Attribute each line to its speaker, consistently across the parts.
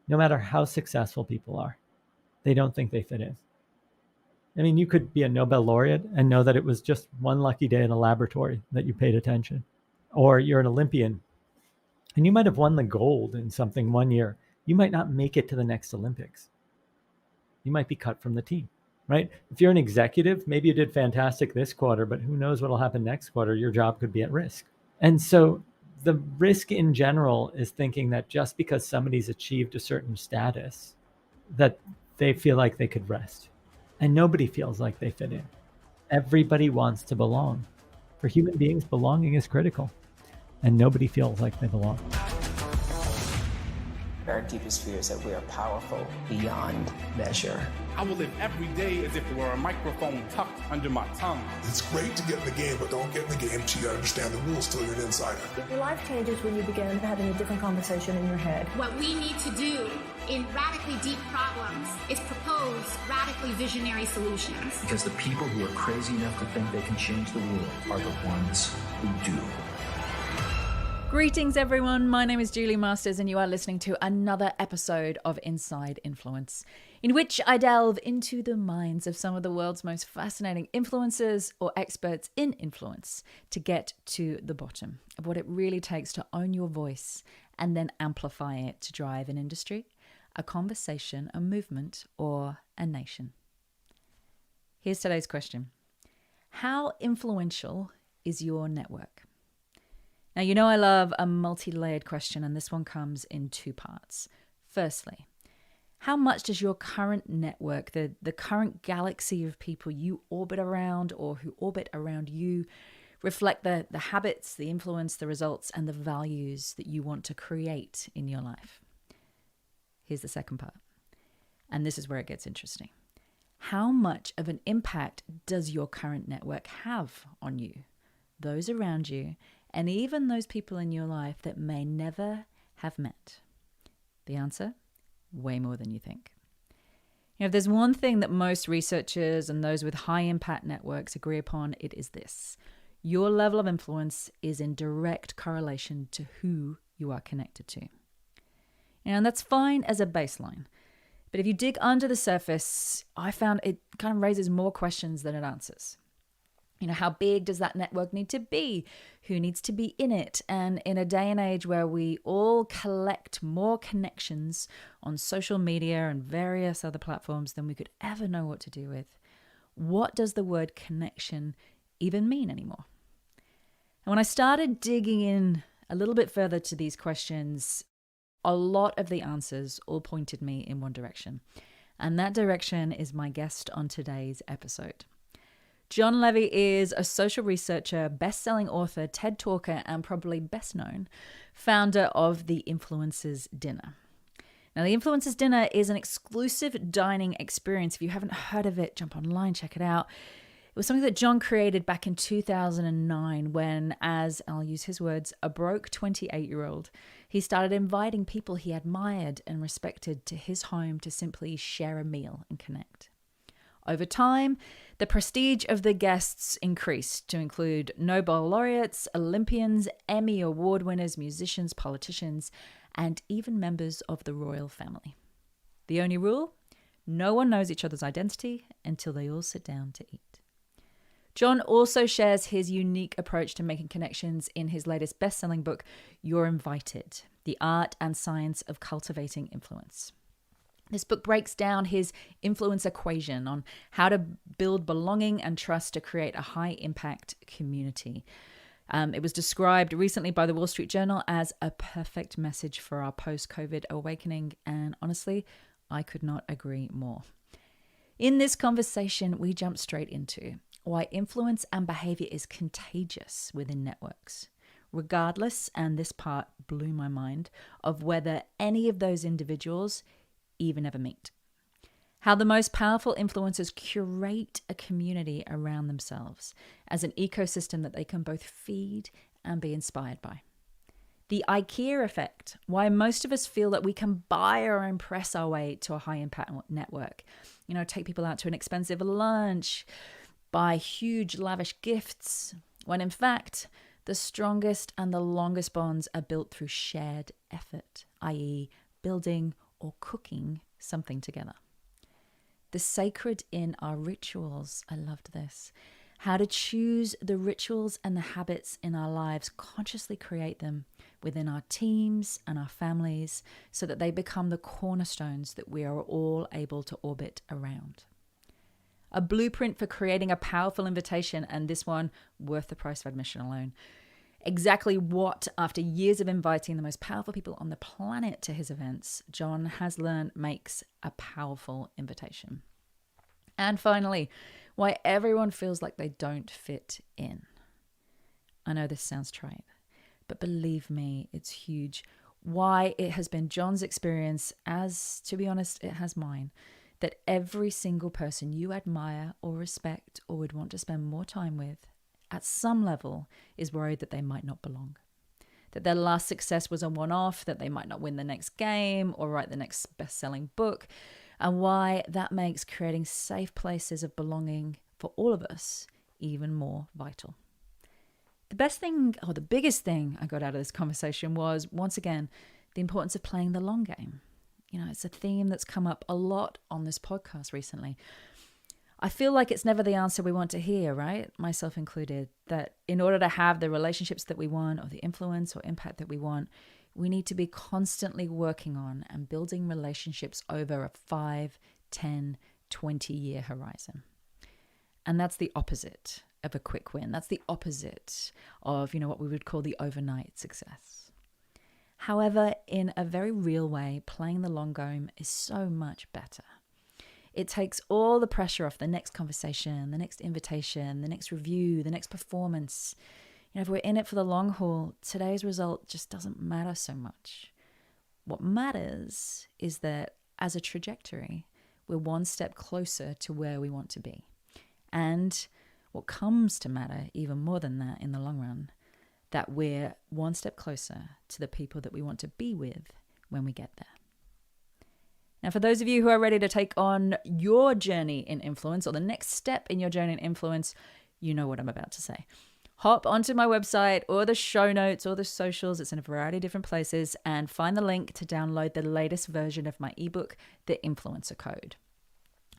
Speaker 1: No matter how successful people are, they don't think they fit in. I mean, you could be a Nobel laureate and know that it was just one lucky day in the laboratory that you paid attention. Or you're an Olympian and you might have won the gold in something one year. You might not make it to the next Olympics. You might be cut from the team, right? If you're an executive, maybe you did fantastic this quarter, but who knows what'll happen next quarter? Your job could be at risk. And so the risk in general is thinking that just because somebody's achieved a certain status, that they feel like they could rest. And nobody feels like they fit in. Everybody wants to belong. For human beings, belonging is critical, and nobody feels like they belong.
Speaker 2: Our deepest fear is that we are powerful beyond measure.
Speaker 3: I will live every day as if there were a microphone tucked under my tongue.
Speaker 4: It's great to get in the game, but don't get in the game till you understand the rules, till you're an insider.
Speaker 5: Your life changes when you begin having a different conversation in your head.
Speaker 6: What we need to do in radically deep problems is propose radically visionary solutions.
Speaker 7: Because the people who are crazy enough to think they can change the world are the ones who do.
Speaker 8: Greetings, everyone. My name is Julie Masters, and you are listening to another episode of Inside Influence, in which I delve into the minds of some of the world's most fascinating influencers or experts in influence to get to the bottom of what it really takes to own your voice and then amplify it to drive an industry, a conversation, a movement, or a nation. Here's today's question. How influential is your network? Now, you know I love a multi-layered question, and this one comes in two parts. Firstly, how much does your current network, the current galaxy of people you orbit around or who orbit around you, reflect the habits, the influence, the results, and the values that you want to create in your life? Here's the second part, and this is where it gets interesting. How much of an impact does your current network have on you, those around you, and even those people in your life that may never have met? The answer? Way more than you think. You know, if there's one thing that most researchers and those with high impact networks agree upon, it is this. Your level of influence is in direct correlation to who you are connected to. And that's fine as a baseline. But if you dig under the surface, I found it kind of raises more questions than it answers. You know, how big does that network need to be? Who needs to be in it? And in a day and age where we all collect more connections on social media and various other platforms than we could ever know what to do with, what does the word connection even mean anymore? And when I started digging in a little bit further to these questions, a lot of the answers all pointed me in one direction. And that direction is my guest on today's episode. Jon Levy is a social researcher, best-selling author, TED talker, and probably best known, founder of the Influencers Dinner. Now, the Influencers Dinner is an exclusive dining experience. If you haven't heard of it, jump online, check it out. It was something that Jon created back in 2009 when, as I'll use his words, a broke 28-year-old, he started inviting people he admired and respected to his home to simply share a meal and connect. Over time, the prestige of the guests increased to include Nobel laureates, Olympians, Emmy award winners, musicians, politicians, and even members of the royal family. The only rule? No one knows each other's identity until they all sit down to eat. Jon also shares his unique approach to making connections in his latest best-selling book, You're Invited: The Art and Science of Cultivating Influence. This book breaks down his influence equation on how to build belonging and trust to create a high-impact community. It was described recently by the Wall Street Journal as a perfect message for our post-COVID awakening, and honestly, I could not agree more. In this conversation, we jump straight into why influence and behavior is contagious within networks, regardless, and this part blew my mind, of whether any of those individuals even ever meet. How the most powerful influencers curate a community around themselves as an ecosystem that they can both feed and be inspired by. The IKEA effect, why most of us feel that we can buy or impress our way to a high impact network. You know, take people out to an expensive lunch, buy huge lavish gifts, when in fact, the strongest and the longest bonds are built through shared effort, i.e. building or cooking something together. The sacred in our rituals. I loved this. How to choose the rituals and the habits in our lives, consciously create them within our teams and our families so that they become the cornerstones that we are all able to orbit around. A blueprint for creating a powerful invitation, and this one worth the price of admission alone. Exactly what, after years of inviting the most powerful people on the planet to his events, Jon has learned makes a powerful invitation. And finally, why everyone feels like they don't fit in. I know this sounds trite, but believe me, it's huge. Why it has been Jon's experience, as to be honest, it has mine, that every single person you admire or respect or would want to spend more time with, at some level, is worried that they might not belong. That their last success was a one-off, that they might not win the next game or write the next best-selling book, and why that makes creating safe places of belonging for all of us even more vital. The best thing, or the biggest thing I got out of this conversation was, once again, the importance of playing the long game. You know, it's a theme that's come up a lot on this podcast recently. I feel like it's never the answer we want to hear, right? Myself included, that in order to have the relationships that we want or the influence or impact that we want, we need to be constantly working on and building relationships over a 5, 10, 20-year horizon. And that's the opposite of a quick win. That's the opposite of, what we would call the overnight success. However, in a very real way, playing the long game is so much better. It takes all the pressure off the next conversation, the next invitation, the next review, the next performance. If we're in it for the long haul, today's result just doesn't matter so much. What matters is that as a trajectory, we're one step closer to where we want to be. And what comes to matter even more than that in the long run, that we're one step closer to the people that we want to be with when we get there. Now, for those of you who are ready to take on your journey in influence, or the next step in your journey in influence, you know what I'm about to say. Hop onto my website or the show notes or the socials. It's in a variety of different places, and find the link to download the latest version of my ebook, The Influencer Code.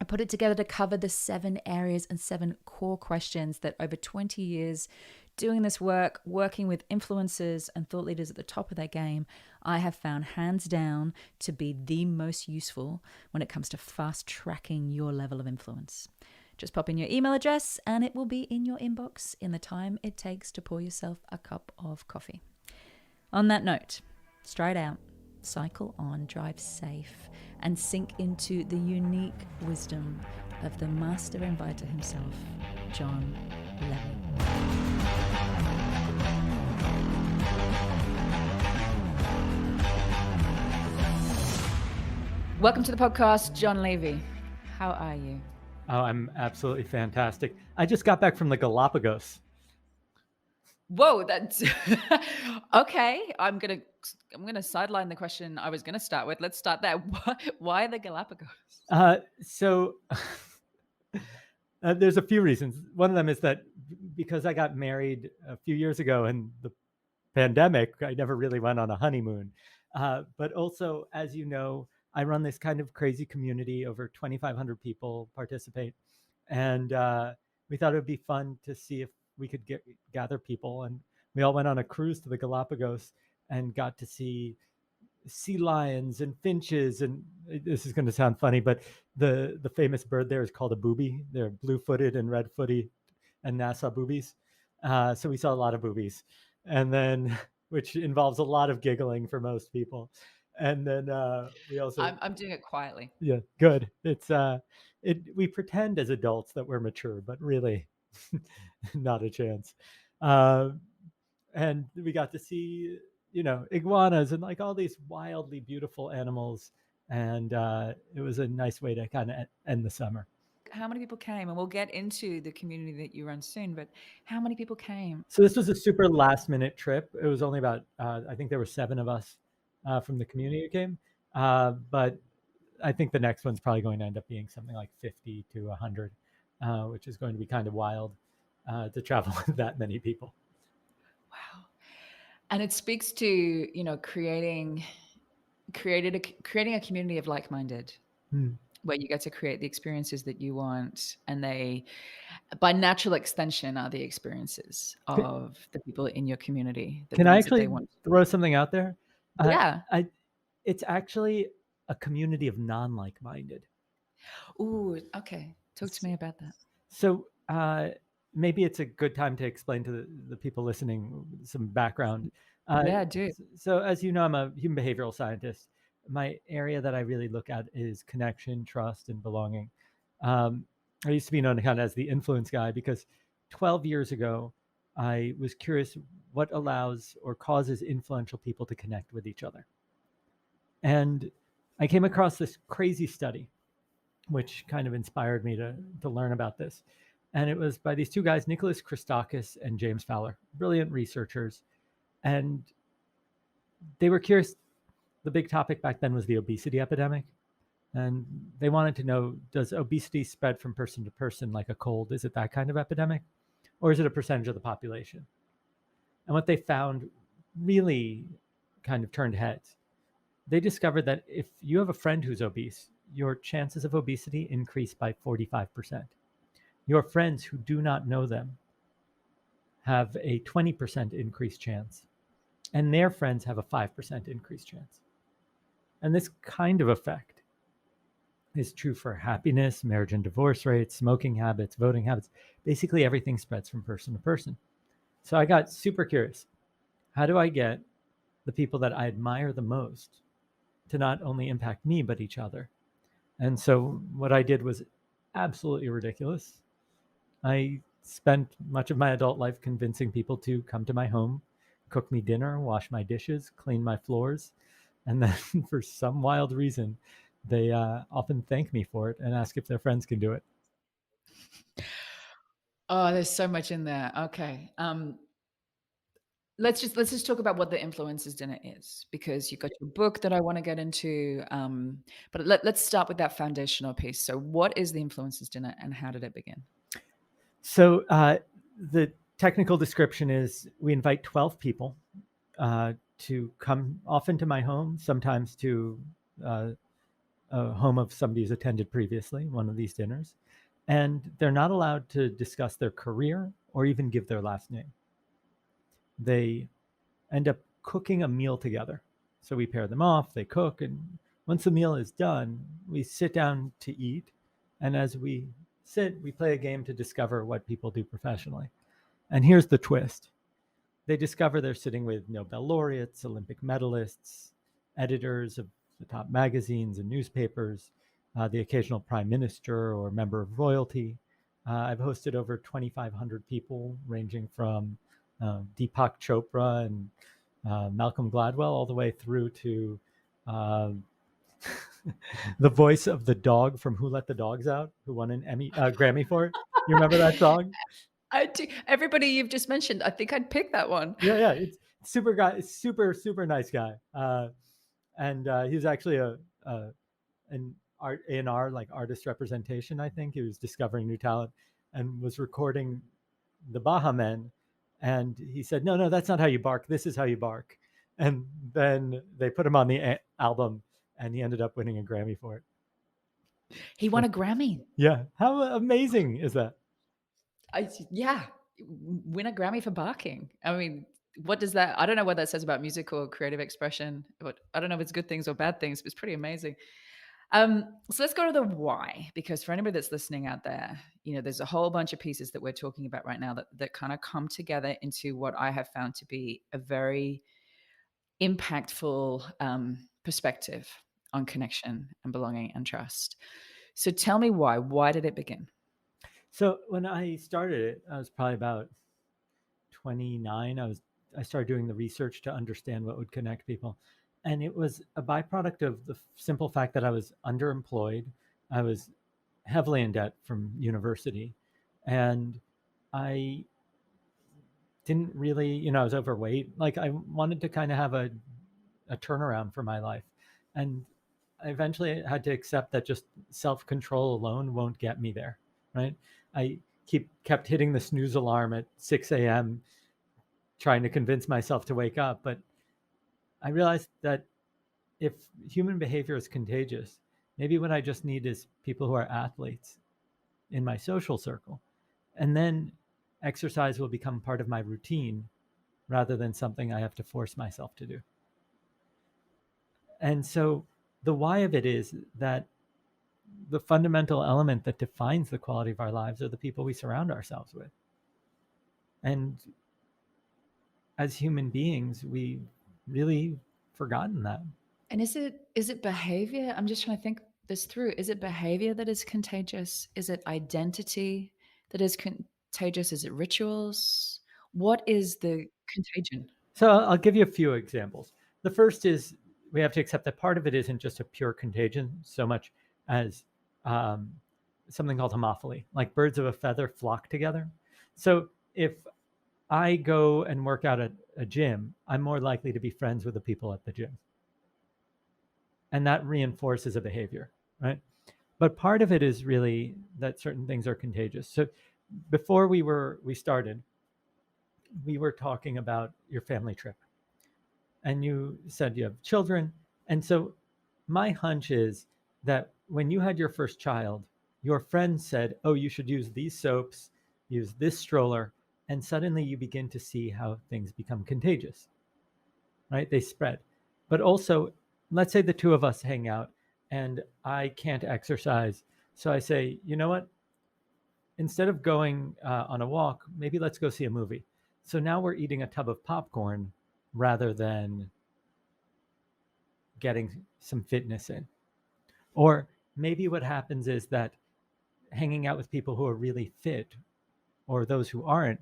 Speaker 8: I put it together to cover the 7 areas and 7 core questions that over 20 years doing this work, working with influencers and thought leaders at the top of their game, I have found hands down to be the most useful when it comes to fast tracking your level of influence. Just pop in your email address and it will be in your inbox in the time it takes to pour yourself a cup of coffee. On that note, stride out, cycle on, drive safe, and sink into the unique wisdom of the master inviter himself, Jon Levy. Welcome to the podcast, Jon Levy. How are you?
Speaker 1: Oh, I'm absolutely fantastic. I just got back from the Galapagos.
Speaker 8: Whoa, that's okay. I'm gonna sideline the question I was gonna start with. Let's start there. Why the Galapagos?
Speaker 1: There's a few reasons. One of them is that because I got married a few years ago in the pandemic, I never really went on a honeymoon. But also, as you know, I run this kind of crazy community. Over 2,500 people participate. And we thought it would be fun to see if we could gather people. And we all went on a cruise to the Galapagos and got to see sea lions and finches. And this is going to sound funny, but the famous bird there is called a booby. They're blue-footed and red-footed and Nassau boobies. So we saw a lot of boobies. And then, which involves a lot of giggling for most people. And then we also...
Speaker 8: I'm doing it quietly.
Speaker 1: Yeah, good. It's we pretend as adults that we're mature, but really not a chance. And we got to see, iguanas and like all these wildly beautiful animals. And it was a nice way to kind of end the summer.
Speaker 8: How many people came? And we'll get into the community that you run soon, but how many people came?
Speaker 1: So this was a super last minute trip. It was only about, I think there were 7 of us from the community who came. But I think the next one's probably going to end up being something like 50 to 100, which is going to be kind of wild to travel with that many people.
Speaker 8: Wow. And it speaks to, creating creating a community of like-minded, where you get to create the experiences that you want, and they, by natural extension, are the experiences of the people in your community, the
Speaker 1: Can I
Speaker 8: ones that they
Speaker 1: actually
Speaker 8: want.
Speaker 1: throw something out there?
Speaker 8: Yeah.
Speaker 1: It's actually a community of non-like-minded.
Speaker 8: Ooh, okay. Talk to me about that.
Speaker 1: So maybe it's a good time to explain to the people listening some background.
Speaker 8: Yeah, do.
Speaker 1: So as you know, I'm a human behavioral scientist. My area that I really look at is connection, trust, and belonging. I used to be known kind of as the influence guy because 12 years ago, I was curious what allows or causes influential people to connect with each other. And I came across this crazy study, which kind of inspired me to learn about this. And it was by these two guys, Nicholas Christakis and James Fowler, brilliant researchers. And they were curious. The big topic back then was the obesity epidemic. And they wanted to know, does obesity spread from person to person like a cold? Is it that kind of epidemic? Or is it a percentage of the population? And what they found really kind of turned heads. They discovered that if you have a friend who's obese, your chances of obesity increase by 45%. Your friends who do not know them have a 20% increased chance, and their friends have a 5% increased chance. And this kind of effect is true for happiness, marriage and divorce rates, smoking habits, voting habits. Basically, everything spreads from person to person. So I got super curious. How do I get the people that I admire the most to not only impact me, but each other? And so what I did was absolutely ridiculous. I spent much of my adult life convincing people to come to my home, cook me dinner, wash my dishes, clean my floors. And then for some wild reason, they often thank me for it and ask if their friends can do it.
Speaker 8: Oh, there's so much in there. Okay. Let's just talk about what the influencers dinner is, because you've got your book that I want to get into. But let's start with that foundational piece. So what is the influencers dinner and how did it begin?
Speaker 1: So the technical description is we invite 12 people to come often to my home, sometimes to a home of somebody who's attended previously, one of these dinners. And they're not allowed to discuss their career or even give their last name. They end up cooking a meal together. So we pair them off, they cook, and once the meal is done, we sit down to eat. And as we sit, we play a game to discover what people do professionally. And here's the twist. They discover they're sitting with Nobel laureates, Olympic medalists, editors of the top magazines and newspapers, the occasional prime minister or member of royalty. I've hosted over 2,500 people, ranging from Deepak Chopra and Malcolm Gladwell, all the way through to the voice of the dog from Who Let the Dogs Out, who won an Grammy for it. You remember that song?
Speaker 8: I do. Everybody you've just mentioned, I think I'd pick that one.
Speaker 1: Yeah, it's super guy, super nice guy, and he was actually an art A&R, like artist representation. I think he was discovering new talent and was recording the Baha Men, and he said, "No, that's not how you bark. This is how you bark." And then they put him on the album, and he ended up winning a Grammy for it.
Speaker 8: He won a Grammy.
Speaker 1: Yeah, how amazing is that?
Speaker 8: Yeah, win a Grammy for barking. I mean, what does that? I don't know what that says about music or creative expression. But I don't know if it's good things or bad things. But it's pretty amazing. So let's go to the why, because for anybody that's listening out there, there's a whole bunch of pieces that we're talking about right now that kind of come together into what I have found to be a very impactful perspective on connection and belonging and trust. So tell me why. Why did it begin?
Speaker 1: So when I started it, I was probably about 29. I started doing the research to understand what would connect people. And it was a byproduct of the simple fact that I was underemployed. I was heavily in debt from university. And I didn't really, I was overweight. Like I wanted to kind of have a turnaround for my life. And I eventually had to accept that just self-control alone won't get me there, right? I kept hitting the snooze alarm at 6 a.m. trying to convince myself to wake up. But I realized that if human behavior is contagious, maybe what I just need is people who are athletes in my social circle. And then exercise will become part of my routine rather than something I have to force myself to do. And so the why of it is that the fundamental element that defines the quality of our lives are the people we surround ourselves with. And as human beings, we've really forgotten that.
Speaker 8: And is it behavior? I'm just trying to think this through. Is it behavior that is contagious? Is it identity that is contagious? Is it rituals? What is the contagion?
Speaker 1: So I'll give you a few examples. The first is we have to accept that part of it isn't just a pure contagion so much as something called homophily, like birds of a feather flock together. So if I go and work out at a gym, I'm more likely to be friends with the people at the gym. And that reinforces a behavior, right? But part of it is really that certain things are contagious. So before we started, we were talking about your family trip. And you said you have children. And so my hunch is that when you had your first child, your friend said, oh, you should use these soaps, use this stroller, and suddenly you begin to see how things become contagious, right? They spread. But also, let's say the two of us hang out and I can't exercise. So I say, you know what? Instead of going on a walk, maybe let's go see a movie. So now we're eating a tub of popcorn rather than getting some fitness in. Or maybe what happens is that hanging out with people who are really fit or those who aren't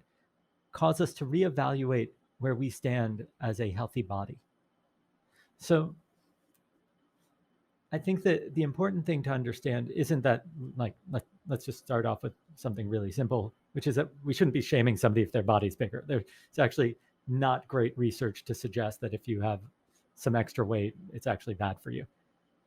Speaker 1: cause us to reevaluate where we stand as a healthy body. So I think that the important thing to understand isn't that, like, let's just start off with something really simple, which is that we shouldn't be shaming somebody if their body's bigger. There's actually not great research to suggest that if you have some extra weight, it's actually bad for you.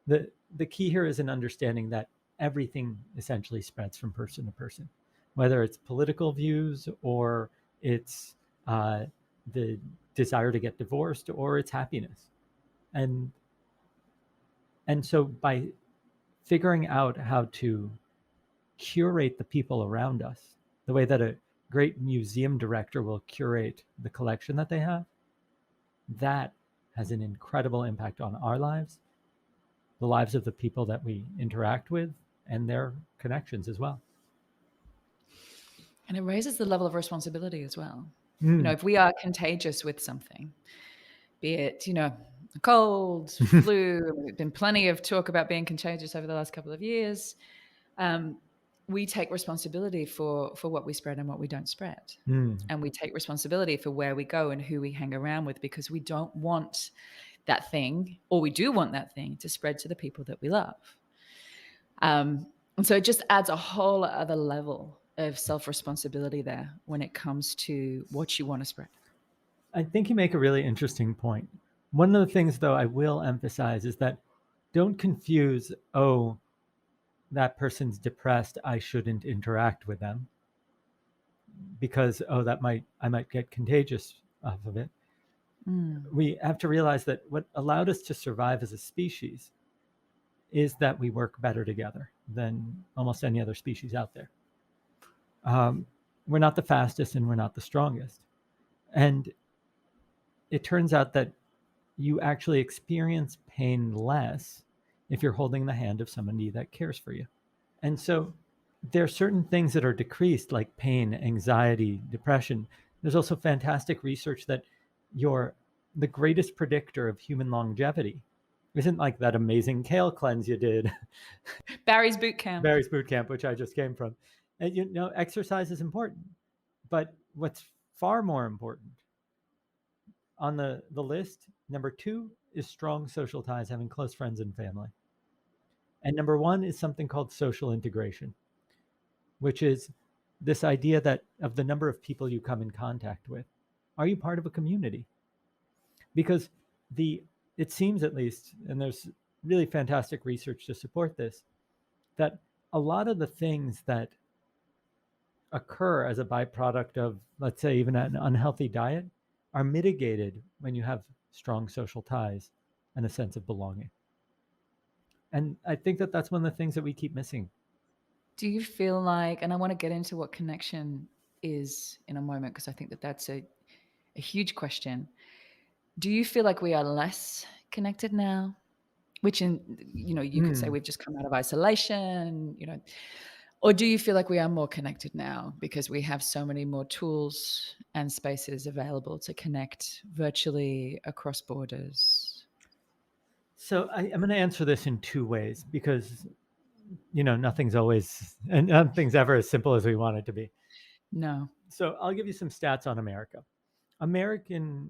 Speaker 1: The key here is an understanding that everything essentially spreads from person to person, whether it's political views or it's the desire to get divorced or it's happiness. And so by figuring out how to curate the people around us, the way that a great museum director will curate the collection that they have, that has an incredible impact on our lives, the lives of the people that we interact with, and their connections as well.
Speaker 8: And it raises the level of responsibility as well. You know, if we are contagious with something, be it, a cold, flu, there's been plenty of talk about being contagious over the last couple of years. We take responsibility for what we spread and what we don't spread. And we take responsibility for where we go and who we hang around with, because we don't want that thing, or we do want that thing, to spread to the people that we love. And so it just adds a whole other level of self-responsibility there when it comes to what you want to spread.
Speaker 1: I think you make a really interesting point. One of the things, though, I will emphasize is that don't confuse, oh, that person's depressed, I shouldn't interact with them, because, oh, I might get contagious off of it. We have to realize that what allowed us to survive as a species is that we work better together than almost any other species out there. We're not the fastest and we're not the strongest. And it turns out that you actually experience pain less if you're holding the hand of somebody that cares for you. And so there are certain things that are decreased, like pain, anxiety, depression. There's also fantastic research that the greatest predictor of human longevity isn't like that amazing kale cleanse you did.
Speaker 8: Barry's boot camp,
Speaker 1: which I just came from. And exercise is important. But what's far more important on the list, number 2 is strong social ties, having close friends and family. And number 1 is something called social integration, which is this idea that of the number of people you come in contact with. Are you part of a community? Because it seems, at least, and there's really fantastic research to support this, that a lot of the things that occur as a byproduct of, let's say, even an unhealthy diet are mitigated when you have strong social ties and a sense of belonging. And I think that that's one of the things that we keep missing.
Speaker 8: Do you feel like, and I want to get into what connection is in a moment, because I think that that's a huge question. Do you feel like we are less connected now? Which, you could say we've just come out of isolation, or do you feel like we are more connected now because we have so many more tools and spaces available to connect virtually across borders?
Speaker 1: So I'm going to answer this in two ways because, nothing's always and nothing's ever as simple as we want it to be.
Speaker 8: No.
Speaker 1: So I'll give you some stats on America. American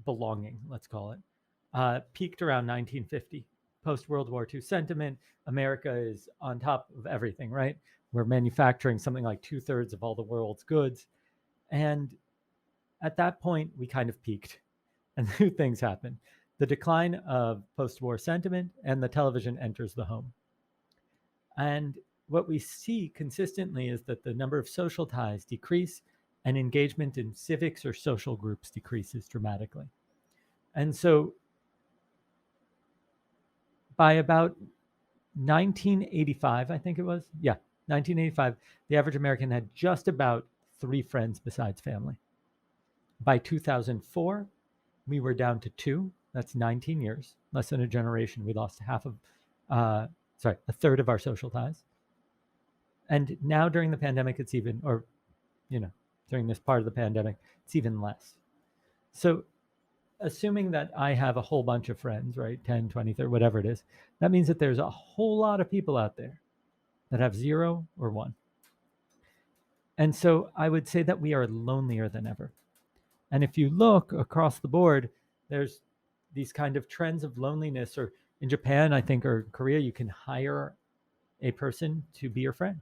Speaker 1: belonging, let's call it, peaked around 1950. Post-World War II sentiment, America is on top of everything, right? We're manufacturing something like 2/3 of all the world's goods. And at that point, we kind of peaked and two things happened. The decline of post-war sentiment and the television enters the home. And what we see consistently is that the number of social ties decrease and engagement in civics or social groups decreases dramatically. And so by about 1985, I think it was, 1985, the average American had just about 3 friends besides family. By 2004, we were down to 2. That's 19 years, less than a generation. We lost a third of our social ties. And now during the pandemic, it's even, during this part of the pandemic, it's even less. So assuming that I have a whole bunch of friends, right, 10, 20, 30, whatever it is, that means that there's a whole lot of people out there that have 0 or 1. And so I would say that we are lonelier than ever. And if you look across the board, there's these kind of trends of loneliness, or in Japan, I think, or Korea, you can hire a person to be your friend.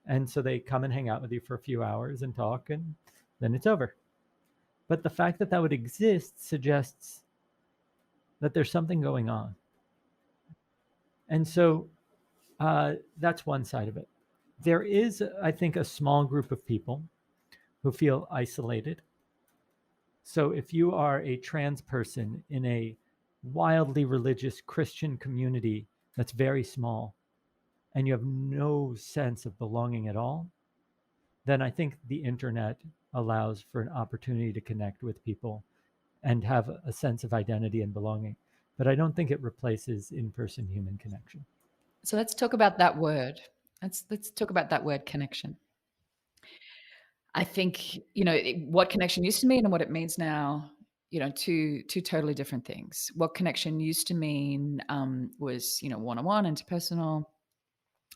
Speaker 1: And so they come and hang out with you for a few hours and talk, and then it's over. But the fact that that would exist suggests that there's something going on. And so that's one side of it. There is, I think, a small group of people who feel isolated. So if you are a trans person in a wildly religious Christian community that's very small and you have no sense of belonging at all, then I think the internet allows for an opportunity to connect with people and have a sense of identity and belonging. But I don't think it replaces in-person human connection.
Speaker 8: So let's talk about that word. Let's talk about that word, connection. I think, what connection used to mean and what it means now, two totally different things. What connection used to mean was, one-on-one, interpersonal.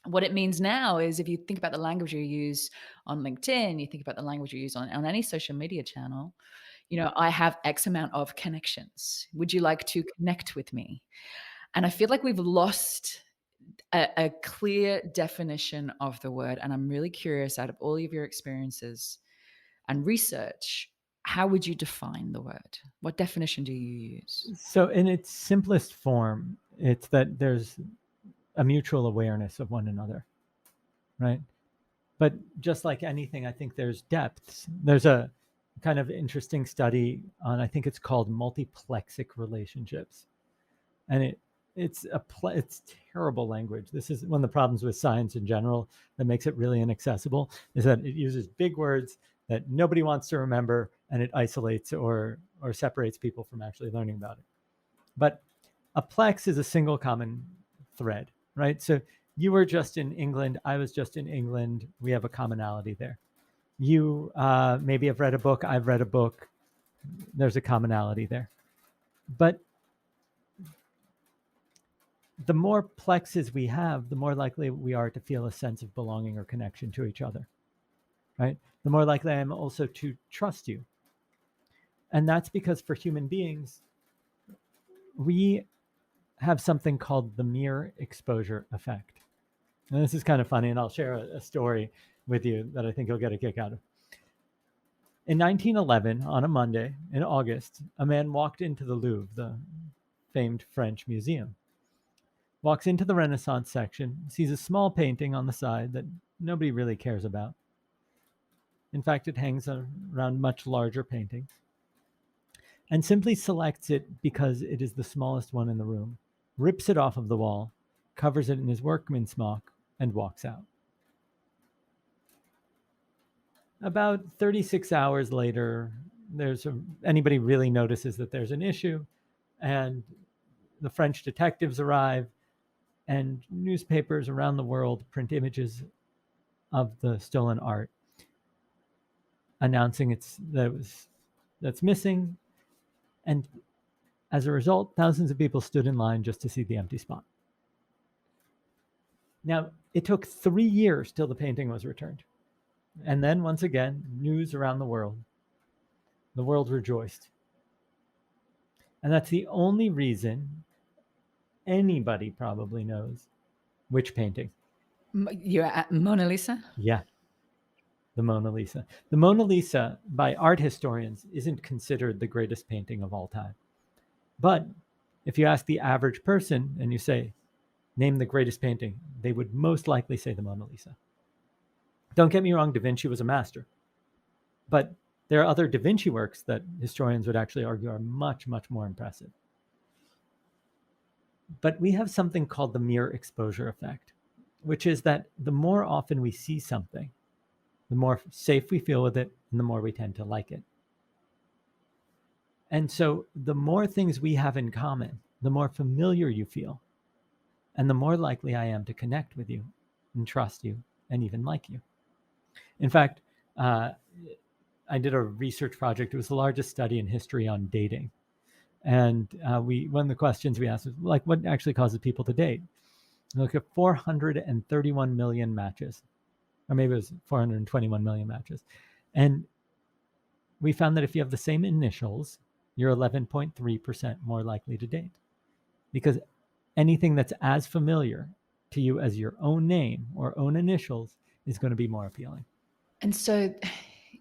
Speaker 8: What it means now is, if you think about the language you use on LinkedIn, you think about the language you use on any social media channel, I have X amount of connections. Would you like to connect with me? And I feel like we've lost a clear definition of the word. And I'm really curious, out of all of your experiences and research, how would you define the word? What definition do you use?
Speaker 1: So in its simplest form, it's that there's a mutual awareness of one another, right? But just like anything, I think there's depths. There's a kind of interesting study on, I think it's called multiplexic relationships. And it's terrible language. This is one of the problems with science in general that makes it really inaccessible, is that it uses big words that nobody wants to remember, and it isolates or separates people from actually learning about it. But a plex is a single common thread, right? So you were just in England, I was just in England. We have a commonality there. You maybe have read a book, I've read a book. There's a commonality there. But the more plexes we have, the more likely we are to feel a sense of belonging or connection to each other, right? The more likely I am also to trust you. And that's because for human beings, we have something called the mere exposure effect. And this is kind of funny, and I'll share a story with you that I think you'll get a kick out of. In 1911, on a Monday in August, a man walked into the Louvre, the famed French museum. Walks into the Renaissance section, sees a small painting on the side that nobody really cares about. In fact, it hangs around much larger paintings. and simply selects it because it is the smallest one in the room, rips it off of the wall, covers it in his workman smock, and walks out. About 36 hours later, anybody really notices that there's an issue, and the French detectives arrive, and newspapers around the world print images of the stolen art, announcing that's missing. And as a result, thousands of people stood in line just to see the empty spot. Now, it took 3 years till the painting was returned. And then, once again, news around the world. The world rejoiced. And that's the only reason anybody probably knows which painting.
Speaker 8: You're at Mona Lisa?
Speaker 1: Yeah, the Mona Lisa. The Mona Lisa, by art historians, isn't considered the greatest painting of all time. But if you ask the average person and you say, name the greatest painting, they would most likely say the Mona Lisa. Don't get me wrong, Da Vinci was a master. But there are other Da Vinci works that historians would actually argue are much, much more impressive. But we have something called the mere exposure effect, which is that the more often we see something, the more safe we feel with it, and the more we tend to like it. And so the more things we have in common, the more familiar you feel, and the more likely I am to connect with you and trust you and even like you. In fact, I did a research project. It was the largest study in history on dating. And one of the questions we asked was, like, what actually causes people to date? We looked at 431 million matches, or maybe it was 421 million matches. And we found that if you have the same initials, you're 11.3% more likely to date. Because anything that's as familiar to you as your own name or own initials is going to be more appealing.
Speaker 8: And so,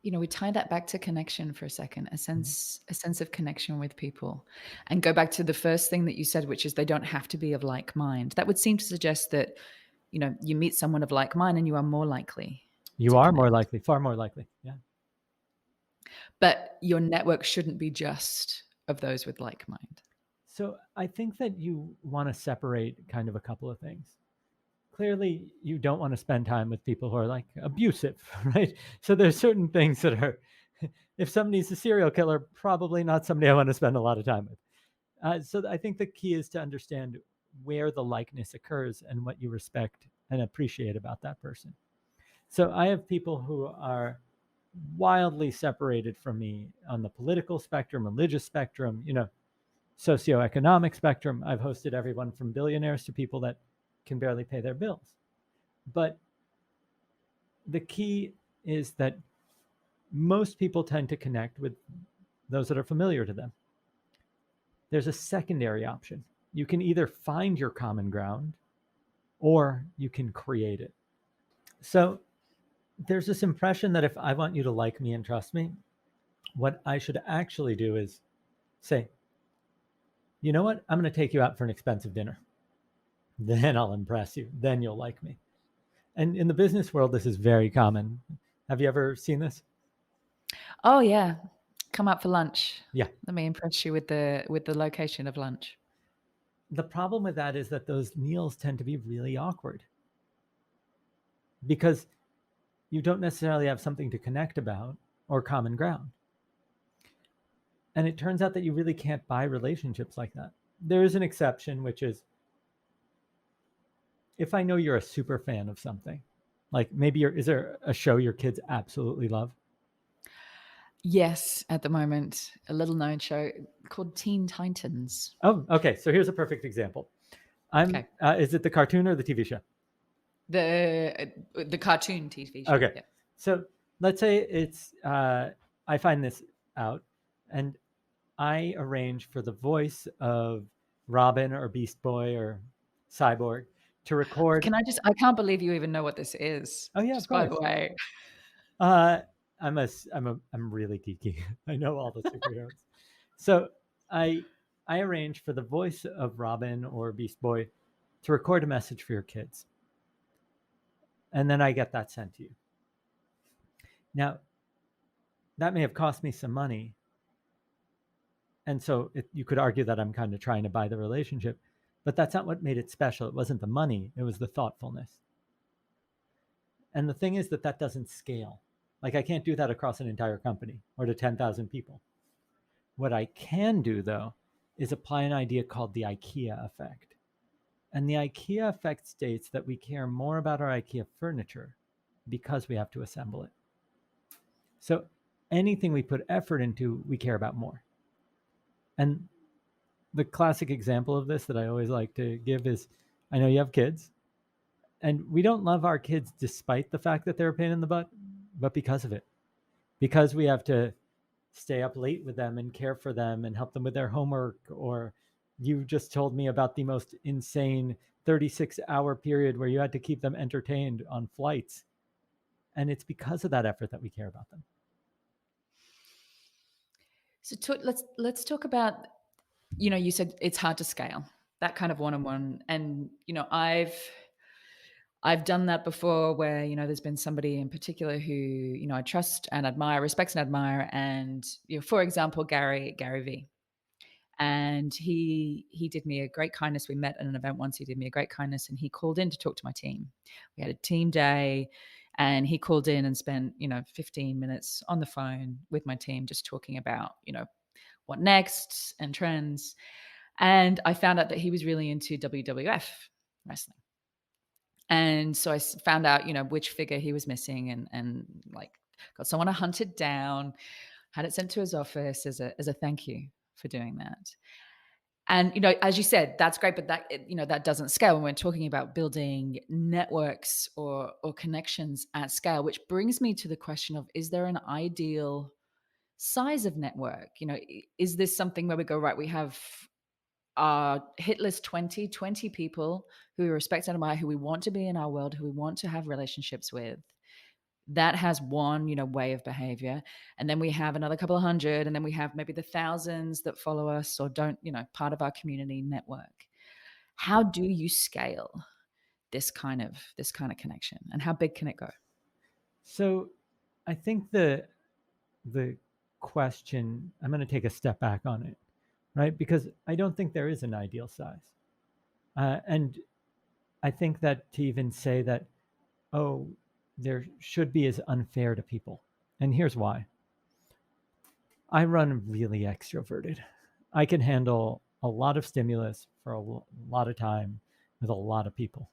Speaker 8: we tie that back to connection for a second, a sense of connection with people, and go back to the first thing that you said, which is they don't have to be of like mind. That would seem to suggest that, you meet someone of like mind and you are more likely.
Speaker 1: You are more likely, far more likely. Yeah.
Speaker 8: But your network shouldn't be just of those with like mind.
Speaker 1: So I think that you want to separate kind of a couple of things. Clearly, you don't want to spend time with people who are like abusive, right? So there's certain things that are, if somebody's a serial killer, probably not somebody I want to spend a lot of time with. So I think the key is to understand where the likeness occurs and what you respect and appreciate about that person. So I have people who are wildly separated from me on the political spectrum, religious spectrum, socioeconomic spectrum. I've hosted everyone from billionaires to people that can barely pay their bills. But the key is that most people tend to connect with those that are familiar to them. There's a secondary option. You can either find your common ground or you can create it. So there's this impression that if I want you to like me and trust me, what I should actually do is say, you know what? I'm going to take you out for an expensive dinner. Then I'll impress you. Then you'll like me. And in the business world, this is very common. Have you ever seen this?
Speaker 8: Oh, yeah. Come out for lunch.
Speaker 1: Yeah.
Speaker 8: Let me impress you with the location of lunch.
Speaker 1: The problem with that is that those meals tend to be really awkward because you don't necessarily have something to connect about or common ground. And it turns out that you really can't buy relationships like that. There is an exception, which is if I know you're a super fan of something, like maybe is there a show your kids absolutely love?
Speaker 8: Yes, at the moment, a little known show called Teen Titans.
Speaker 1: Oh, okay. So here's a perfect example. Is it the cartoon or the TV show?
Speaker 8: The cartoon TV show.
Speaker 1: Okay.
Speaker 8: Yeah.
Speaker 1: So let's say it's I find this out and I arrange for the voice of Robin or Beast Boy or Cyborg to record.
Speaker 8: I can't believe you even know what this is.
Speaker 1: Oh yeah,
Speaker 8: just
Speaker 1: of course.
Speaker 8: by the way.
Speaker 1: I'm really geeky. I know all the superheroes. So I arrange for the voice of Robin or Beast Boy to record a message for your kids. And then I get that sent to you. Now, that may have cost me some money, And so you could argue that I'm kind of trying to buy the relationship, but that's not what made it special. It wasn't the money, it was the thoughtfulness. And the thing is that doesn't scale. Like I can't do that across an entire company or to 10,000 people. What I can do, though, is apply an idea called the IKEA effect. And the IKEA effect states that we care more about our IKEA furniture because we have to assemble it. So anything we put effort into, we care about more. And the classic example of this that I always like to give is, I know you have kids, and we don't love our kids despite the fact that they're a pain in the butt, but because of it. Because we have to stay up late with them and care for them and help them with their homework. Or you just told me about the most insane 36-hour period where you had to keep them entertained on flights. And it's because of that effort that we care about them.
Speaker 8: So let's talk about, you said it's hard to scale, that kind of one-on-one. And, I've done that before where, there's been somebody in particular who, I trust and admire, respect and admire. And, for example, Gary V. And he did me a great kindness. We met at an event once. He did me a great kindness and he called in to talk to my team. We had a team day and he called in and spent, 15 minutes on the phone with my team, just talking about, what next and trends. And I found out that he was really into WWF wrestling. And so I found out, which figure he was missing and like got someone to hunt it down, had it sent to his office as a thank you for doing that. And, as you said, that's great, but that doesn't scale when we're talking about building networks or connections at scale, which brings me to the question of, is there an ideal size of network? Is this something where we go, right, we have our hit list 20 people who we respect and admire, who we want to be in our world, who we want to have relationships with. That has one, way of behavior. And then we have another couple of hundred, and then we have maybe the thousands that follow us or don't, part of our community network. How do you scale this kind of connection, and how big can it go?
Speaker 1: So I think the question, I'm going to take a step back on it, right? Because I don't think there is an ideal size. And I think that to even say that, there should be is unfair to people. And here's why. I run really extroverted. I can handle a lot of stimulus for a lot of time with a lot of people.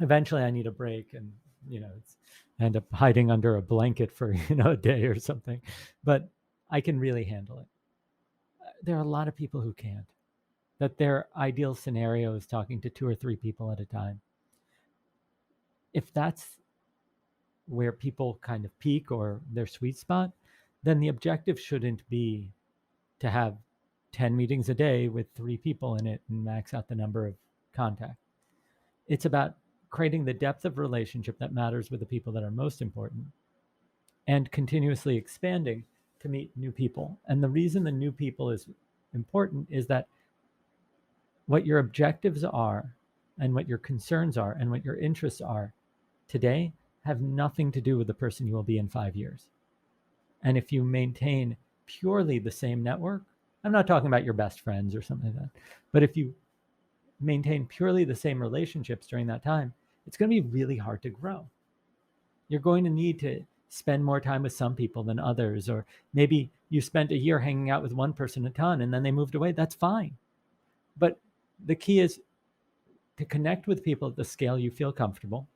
Speaker 1: Eventually I need a break and, I end up hiding under a blanket for, a day or something. But I can really handle it. There are a lot of people who can't. That their ideal scenario is talking to 2 or 3 people at a time. If that's where people kind of peak or their sweet spot, then the objective shouldn't be to have 10 meetings a day with 3 people in it and max out the number of contact. It's about creating the depth of relationship that matters with the people that are most important and continuously expanding to meet new people. And the reason the new people is important is that what your objectives are and what your concerns are and what your interests are today have nothing to do with the person you will be in 5 years. And if you maintain purely the same network, I'm not talking about your best friends or something like that, but if you maintain purely the same relationships during that time, it's going to be really hard to grow. You're going to need to spend more time with some people than others, or maybe you spent a year hanging out with one person a ton and then they moved away. That's fine. But the key is to connect with people at the scale you feel comfortable.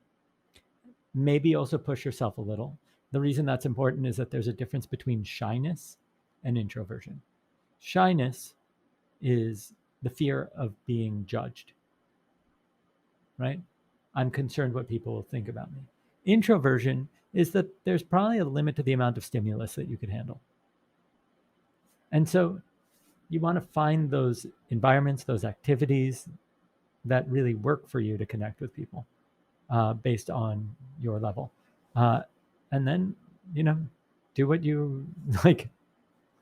Speaker 1: Maybe also push yourself a little. The reason that's important is that there's a difference between shyness and introversion. Shyness is the fear of being judged, right? I'm concerned what people will think about me. Introversion is that there's probably a limit to the amount of stimulus that you could handle. And so you want to find those environments, those activities that really work for you to connect with people. Based on your level. And then, do what you like,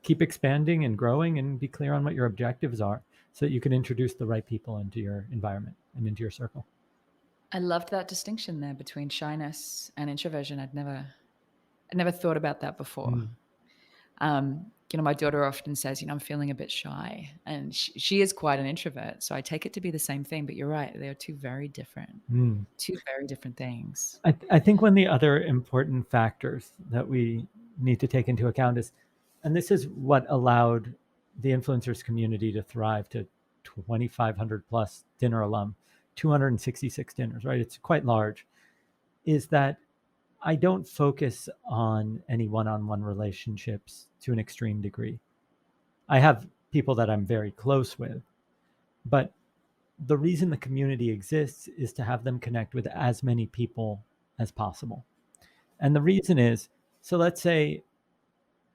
Speaker 1: keep expanding and growing and be clear on what your objectives are so that you can introduce the right people into your environment and into your circle.
Speaker 8: I loved that distinction there between shyness and introversion. I'd never thought about that before.
Speaker 9: my daughter often says, I'm feeling a bit shy, and she is quite an introvert. So I take it to be the same thing, but you're right. They are two very different things.
Speaker 1: I think one of the other important factors that we need to take into account is, and this is what allowed the influencers community to thrive to 2,500 plus dinner alum, 266 dinners, right? It's quite large, is that I don't focus on any one-on-one relationships to an extreme degree. I have people that I'm very close with, but the reason the community exists is to have them connect with as many people as possible. And the reason is, so let's say,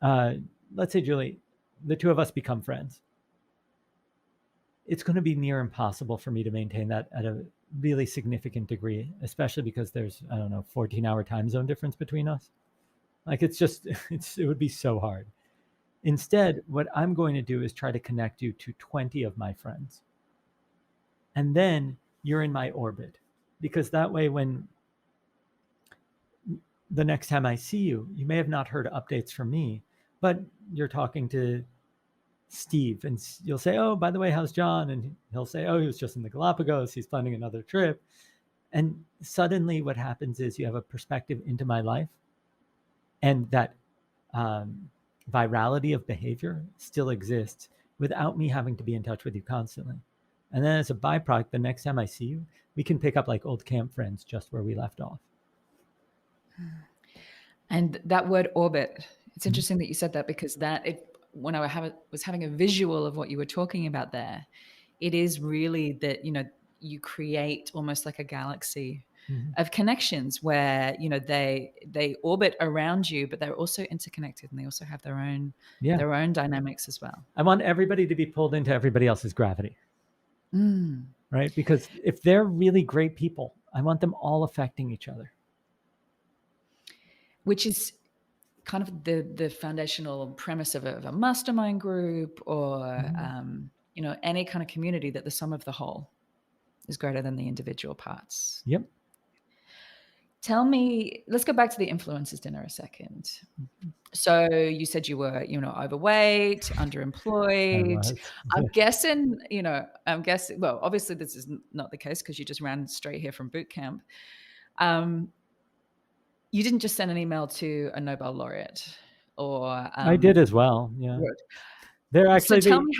Speaker 1: Julie, the two of us become friends. It's going to be near impossible for me to maintain that at a really significant degree, especially because there's, 14-hour time zone difference between us. Like it would be so hard. Instead, what I'm going to do is try to connect you to 20 of my friends. And then you're in my orbit, because that way, when the next time I see you, you may have not heard updates from me, but you're talking to Steve, and you'll say, oh, by the way, how's John? And he'll say, oh, he was just in the Galapagos. He's planning another trip. And suddenly what happens is you have a perspective into my life, and that virality of behavior still exists without me having to be in touch with you constantly. And then as a byproduct, the next time I see you, we can pick up like old camp friends just where we left off.
Speaker 9: And that word orbit, it's interesting that you said that, because when I was having a visual of what you were talking about there, it is really that, you create almost like a galaxy of connections where, they orbit around you, but they're also interconnected, and they also have their own dynamics as well.
Speaker 1: I want everybody to be pulled into everybody else's gravity. Right? Because if they're really great people, I want them all affecting each other.
Speaker 9: Which is kind of the foundational premise of a mastermind group, or any kind of community, that the sum of the whole is greater than the individual parts.
Speaker 1: Yep.
Speaker 9: Tell me, let's go back to the influencers dinner a second. So you said you were, overweight, underemployed. I'm guessing, well, obviously this is not the case because you just ran straight here from boot camp. You didn't just send an email to a Nobel laureate, or
Speaker 1: I did as well. Yeah.
Speaker 9: Good.
Speaker 1: They're actually
Speaker 9: so tell me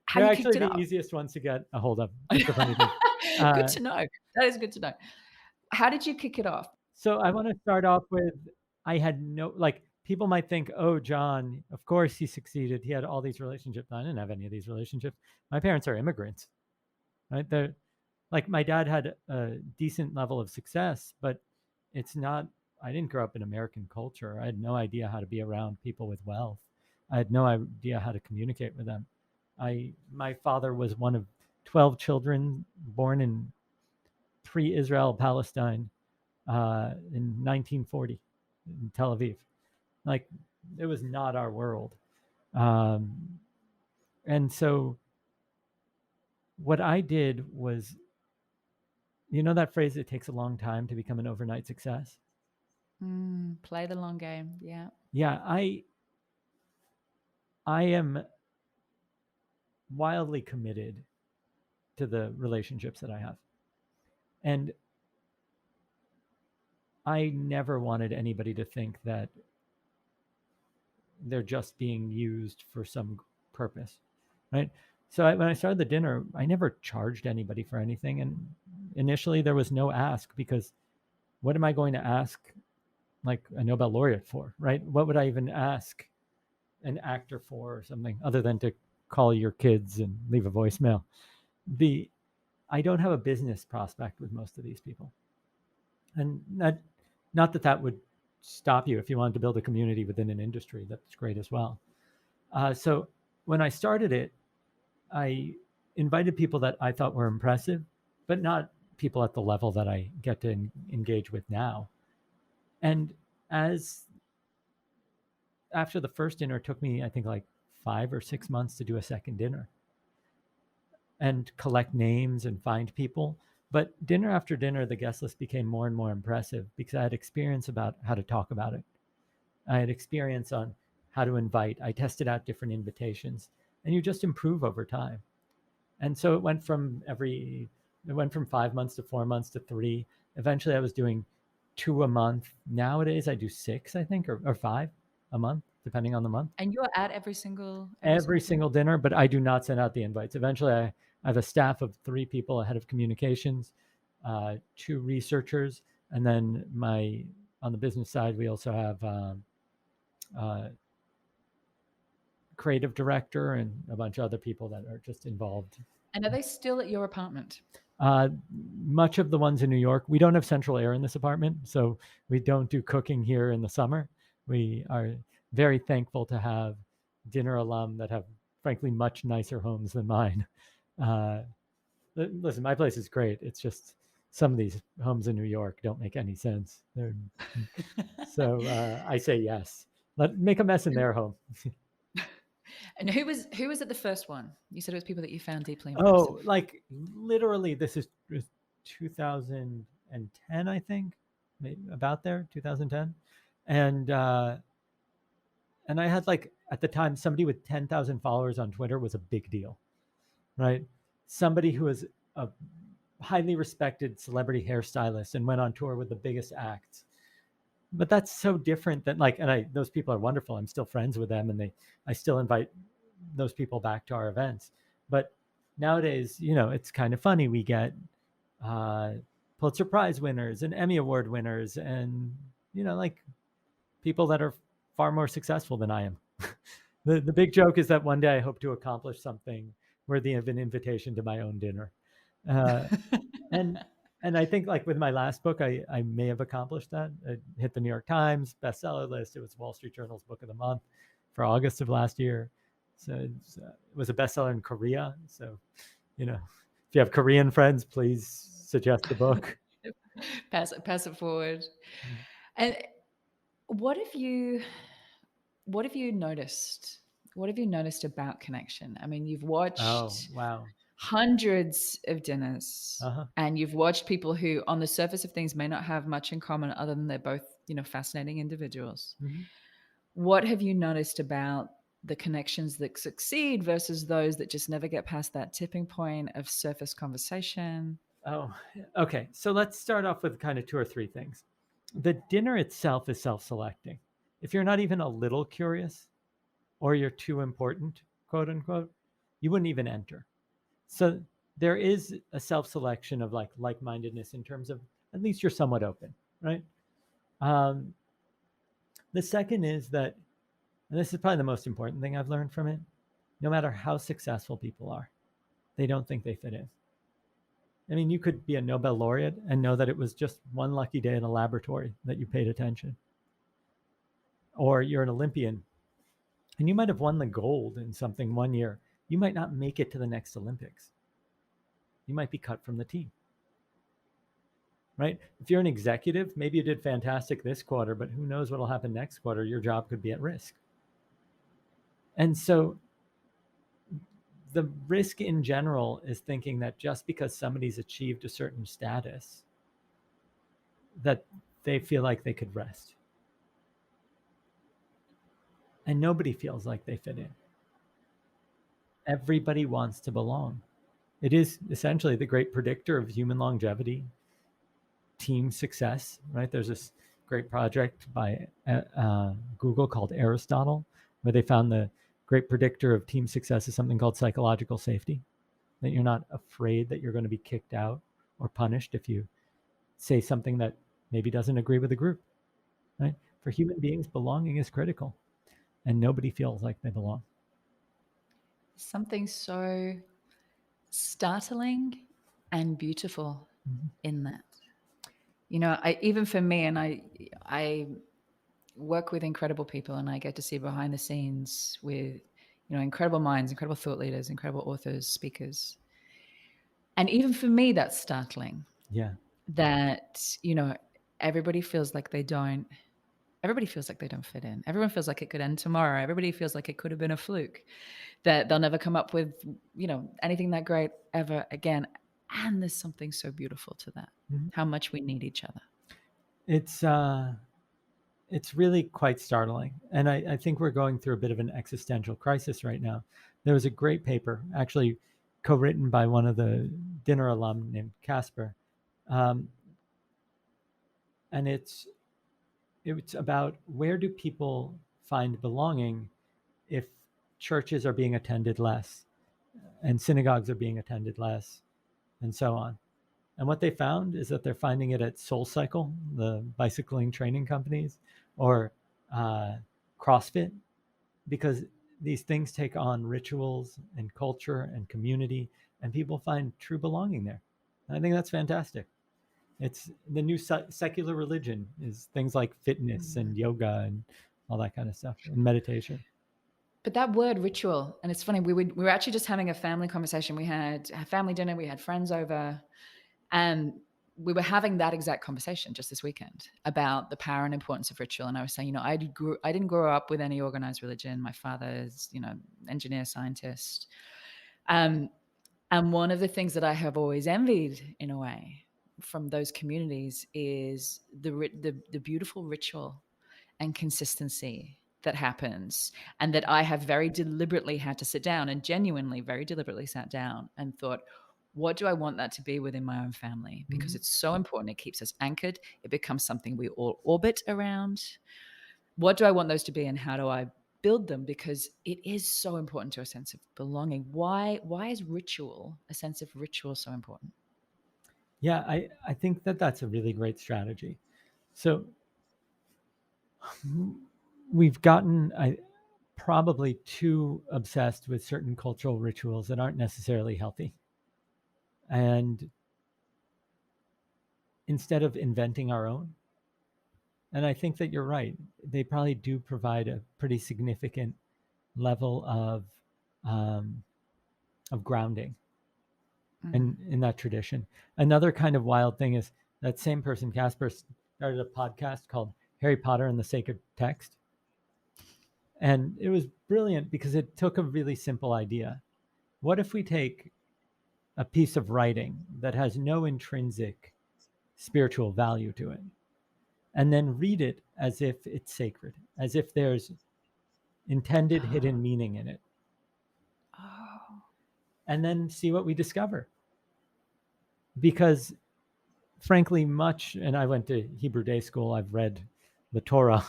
Speaker 9: how you
Speaker 1: actually
Speaker 9: kicked it
Speaker 1: the
Speaker 9: off.
Speaker 1: easiest ones to get a hold of.
Speaker 9: Good to know. That is good to know. How did you kick it off?
Speaker 1: So I want to start off with, I had people might think, oh, John, of course he succeeded. He had all these relationships. I didn't have any of these relationships. My parents are immigrants, right? They're like, my dad had a decent level of success, but it's not, I didn't grow up in American culture. I had no idea how to be around people with wealth. I had no idea how to communicate with them. My father was one of 12 children born in pre-Israel Palestine in 1940 in Tel Aviv. Like, it was not our world. And so what I did was, that phrase, it takes a long time to become an overnight success.
Speaker 9: Play the long game. Yeah.
Speaker 1: Yeah. I am wildly committed to the relationships that I have. And I never wanted anybody to think that they're just being used for some purpose, right? So when I started the dinner, I never charged anybody for anything. And initially there was no ask, because what am I going to ask like a Nobel laureate for, right? What would I even ask an actor for, or something, other than to call your kids and leave a voicemail? I don't have a business prospect with most of these people. And not that would stop you if you wanted to build a community within an industry. That's great as well. So when I started it, I invited people that I thought were impressive, but not people at the level that I get to engage with now. And after the first dinner, it took me, I think, like 5 or 6 months to do a second dinner and collect names and find people. But dinner after dinner, the guest list became more and more impressive, because I had experience about how to talk about it. I had experience on how to invite. I tested out different invitations, and you just improve over time. And so it went from 5 months to 4 months to 3. Eventually I was doing 2 a month. Nowadays I do 6, I think, or 5 a month, depending on the month.
Speaker 9: And you're at every single
Speaker 1: dinner, but I do not send out the invites. Eventually I have a staff of 3 people, a head of communications, 2 researchers, and then on the business side, we also have creative director and a bunch of other people that are just involved.
Speaker 9: And are they still at your apartment?
Speaker 1: Much of the ones in New York, we don't have central air in this apartment, so we don't do cooking here in the summer. We are very thankful to have dinner alum that have, frankly, much nicer homes than mine. Listen, my place is great. It's just some of these homes in New York don't make any sense. So I say yes. Make a mess in their home.
Speaker 9: And who was at the first one? You said it was people that you found deeply impressive.
Speaker 1: Oh, like literally, this is 2010, I think, maybe about there, 2010, and I had, like, at the time, somebody with 10,000 followers on Twitter was a big deal, right? Somebody who was a highly respected celebrity hairstylist and went on tour with the biggest acts. But that's so different than, like, those people are wonderful. I'm still friends with them, and I still invite those people back to our events. But nowadays, it's kind of funny. We get Pulitzer Prize winners and Emmy Award winners, and like people that are far more successful than I am. The big joke is that one day I hope to accomplish something worthy of an invitation to my own dinner. And I think, like, with my last book, I may have accomplished that. It hit the New York Times bestseller list. It was Wall Street Journal's Book of the Month for August of last year. So it was a bestseller in Korea. So, if you have Korean friends, please suggest the book.
Speaker 9: Pass it forward. And what have you noticed? What have you noticed about connection? I mean, you've watched hundreds of dinners, and you've watched people who on the surface of things may not have much in common other than they're both, fascinating individuals. Mm-hmm. What have you noticed about the connections that succeed versus those that just never get past that tipping point of surface conversation?
Speaker 1: Oh, okay. So let's start off with kind of 2 or 3 things. The dinner itself is self-selecting. If you're not even a little curious, or you're too important, quote unquote, you wouldn't even enter. So there is a self-selection of like-mindedness in terms of at least you're somewhat open, right? The second is that, and this is probably the most important thing I've learned from it, no matter how successful people are, they don't think they fit in. I mean, you could be a Nobel laureate and know that it was just one lucky day in a laboratory that you paid attention. Or you're an Olympian and you might have won the gold in something one year. You might not make it to the next Olympics. You might be cut from the team, right? If you're an executive, maybe you did fantastic this quarter, but who knows what'll happen next quarter? Your job could be at risk. And so the risk in general is thinking that just because somebody's achieved a certain status, that they feel like they could rest. And nobody feels like they fit in. Everybody wants to belong. It is essentially the great predictor of human longevity, team success, right? There's this great project by Google called Aristotle, where they found the great predictor of team success is something called psychological safety, that you're not afraid that you're going to be kicked out or punished if you say something that maybe doesn't agree with the group, right? For human beings, belonging is critical, and nobody feels like they belong.
Speaker 9: Something so startling and beautiful in that. Even for me, and I work with incredible people, and I get to see behind the scenes with, incredible minds, incredible thought leaders, incredible authors, speakers. And even for me, that's startling.
Speaker 1: Yeah.
Speaker 9: That, everybody feels like they don't fit in. Everyone feels like it could end tomorrow. Everybody feels like it could have been a fluke, that they'll never come up with, anything that great ever again. And there's something so beautiful to that, how much we need each other.
Speaker 1: It's it's really quite startling. And I think we're going through a bit of an existential crisis right now. There was a great paper, actually co-written by one of the dinner alum named Casper. And it's about where do people find belonging if churches are being attended less and synagogues are being attended less and so on. And what they found is that they're finding it at SoulCycle, the bicycling training companies, or CrossFit, because these things take on rituals and culture and community, and people find true belonging there. And I think that's fantastic. It's the new secular religion is things like fitness and yoga and all that kind of stuff, and meditation.
Speaker 9: But that word ritual, and it's funny, we were actually just having a family conversation. We had a family dinner, we had friends over, and we were having that exact conversation just this weekend about the power and importance of ritual. And I was saying, I didn't grow up with any organized religion. My father's, engineer, scientist. And one of the things that I have always envied in a way from those communities is the beautiful ritual and consistency that happens, and that I have very deliberately had to sit down and genuinely very deliberately sat down and thought, what do I want that to be within my own family? Because it's so important. It keeps us anchored. It becomes something we all orbit around. What do I want those to be, and how do I build them? Because it is so important to a sense of belonging. Why is ritual, a sense of ritual, so important?
Speaker 1: Yeah, I think that's a really great strategy. So we've gotten probably too obsessed with certain cultural rituals that aren't necessarily healthy. And instead of inventing our own, and I think that you're right, they probably do provide a pretty significant level of grounding in that tradition. Another kind of wild thing is that same person, Casper, started a podcast called Harry Potter and the Sacred Text. And it was brilliant because it took a really simple idea. What if we take a piece of writing that has no intrinsic spiritual value to it, and then read it as if it's sacred, as if there's intended hidden meaning in it? And then see what we discover. Because frankly, and I went to Hebrew day school, I've read the Torah,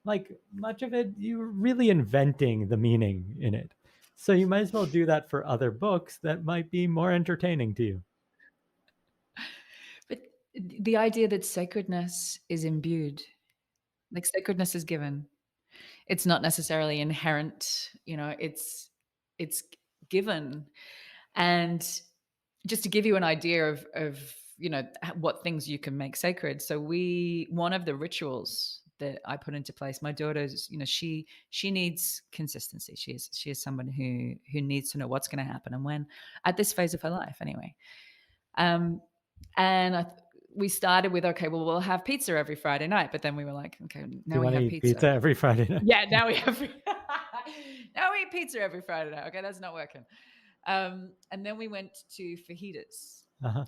Speaker 1: like much of it, you're really inventing the meaning in it. So you might as well do that for other books that might be more entertaining to you.
Speaker 9: But the idea that sacredness is imbued, like sacredness is given. It's not necessarily inherent, it's given. And just to give you an idea of what things you can make sacred. So one of the rituals that I put into place, my daughter's, she needs consistency. She is someone who needs to know what's going to happen and when, at this phase of her life anyway. And we started with, okay, well, we'll have pizza every Friday night. But then we were like, okay, now we have
Speaker 1: pizza every Friday night.
Speaker 9: Yeah, now we eat pizza every Friday night. Okay, that's not working. And then we went to fajitas.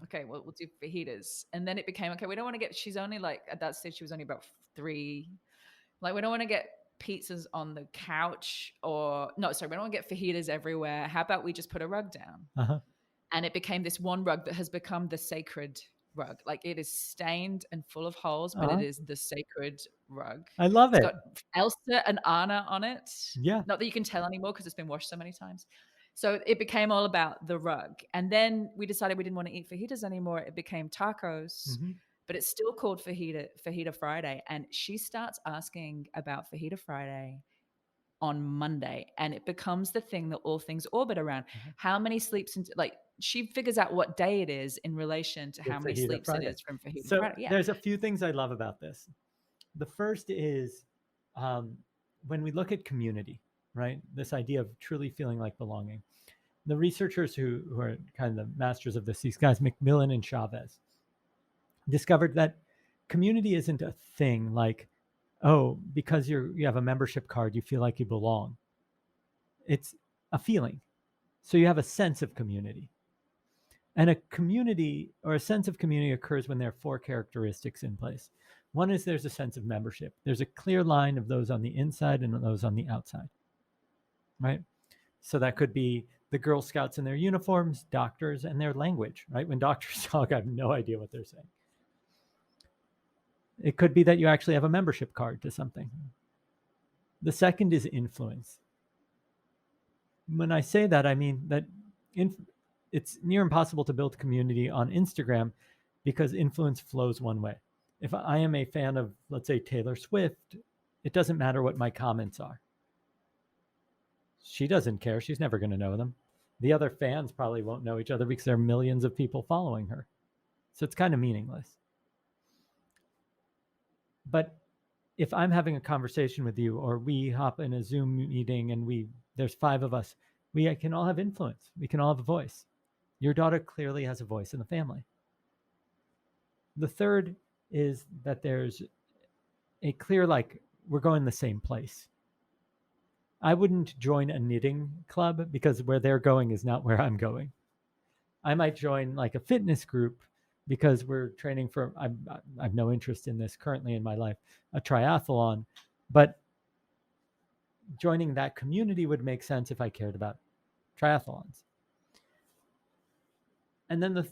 Speaker 9: Okay, well, we'll do fajitas. And then it became, okay, we don't want to she's only at that stage, she was only about 3. We don't want to get pizzas on the couch we don't want to get fajitas everywhere. How about we just put a rug down? And it became this one rug that has become the sacred rug. It is stained and full of holes, but it is the sacred rug.
Speaker 1: I love it.
Speaker 9: It's got Elsa and Anna on it.
Speaker 1: Yeah.
Speaker 9: Not that you can tell anymore because it's been washed so many times. So it became all about the rug. And then we decided we didn't want to eat fajitas anymore. It became tacos, but it's still called Fajita Friday. And she starts asking about Fajita Friday on Monday, and it becomes the thing that all things orbit around. How many sleeps into, she figures out what day it is in relation to how many sleeps Friday. It is from Fajita Friday. Yeah.
Speaker 1: There's a few things I love about this. The first is when we look at community, right? This idea of truly feeling like belonging. The researchers who are kind of the masters of this, these guys, McMillan and Chavez, discovered that community isn't a thing like, oh, because you have a membership card, you feel like you belong. It's a feeling. So you have a sense of community. And a community or a sense of community occurs when there are 4 characteristics in place. One is there's a sense of membership. There's a clear line of those on the inside and those on the outside, right? So that could be the Girl Scouts in their uniforms, doctors and their language, right? When doctors talk, I have no idea what they're saying. It could be that you actually have a membership card to something. The second is influence. When I say that, I mean that it's near impossible to build community on Instagram because influence flows one way. If I am a fan of, let's say, Taylor Swift, it doesn't matter what my comments are. She doesn't care. She's never going to know them. The other fans probably won't know each other because there are millions of people following her. So it's kind of meaningless. But if I'm having a conversation with you, or we hop in a Zoom meeting and there's 5 of us, we can all have influence. We can all have a voice. Your daughter clearly has a voice in the family. The third is that there's a clear, we're going the same place. I wouldn't join a knitting club because where they're going is not where I'm going. I might join a fitness group because we're training for, I've no interest in this currently in my life, a triathlon, but joining that community would make sense if I cared about triathlons. And then the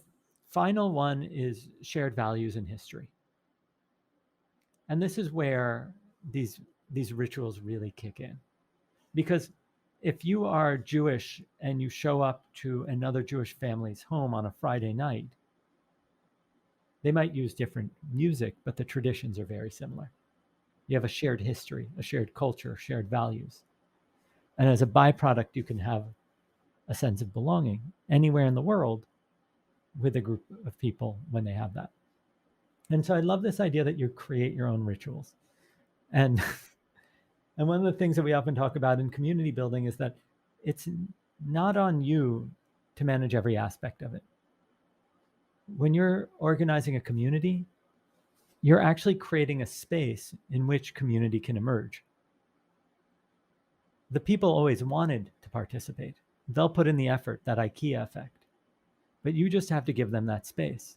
Speaker 1: final one is shared values and history. And this is where these rituals really kick in. Because if you are Jewish and you show up to another Jewish family's home on a Friday night, they might use different music, but the traditions are very similar. You have a shared history, a shared culture, shared values. And as a byproduct, you can have a sense of belonging anywhere in the world with a group of people when they have that. And so I love this idea that you create your own rituals. And one of the things that we often talk about in community building is that it's not on you to manage every aspect of it. When you're organizing a community, you're actually creating a space in which community can emerge. The people always wanted to participate. They'll put in the effort, that IKEA effect. But you just have to give them that space.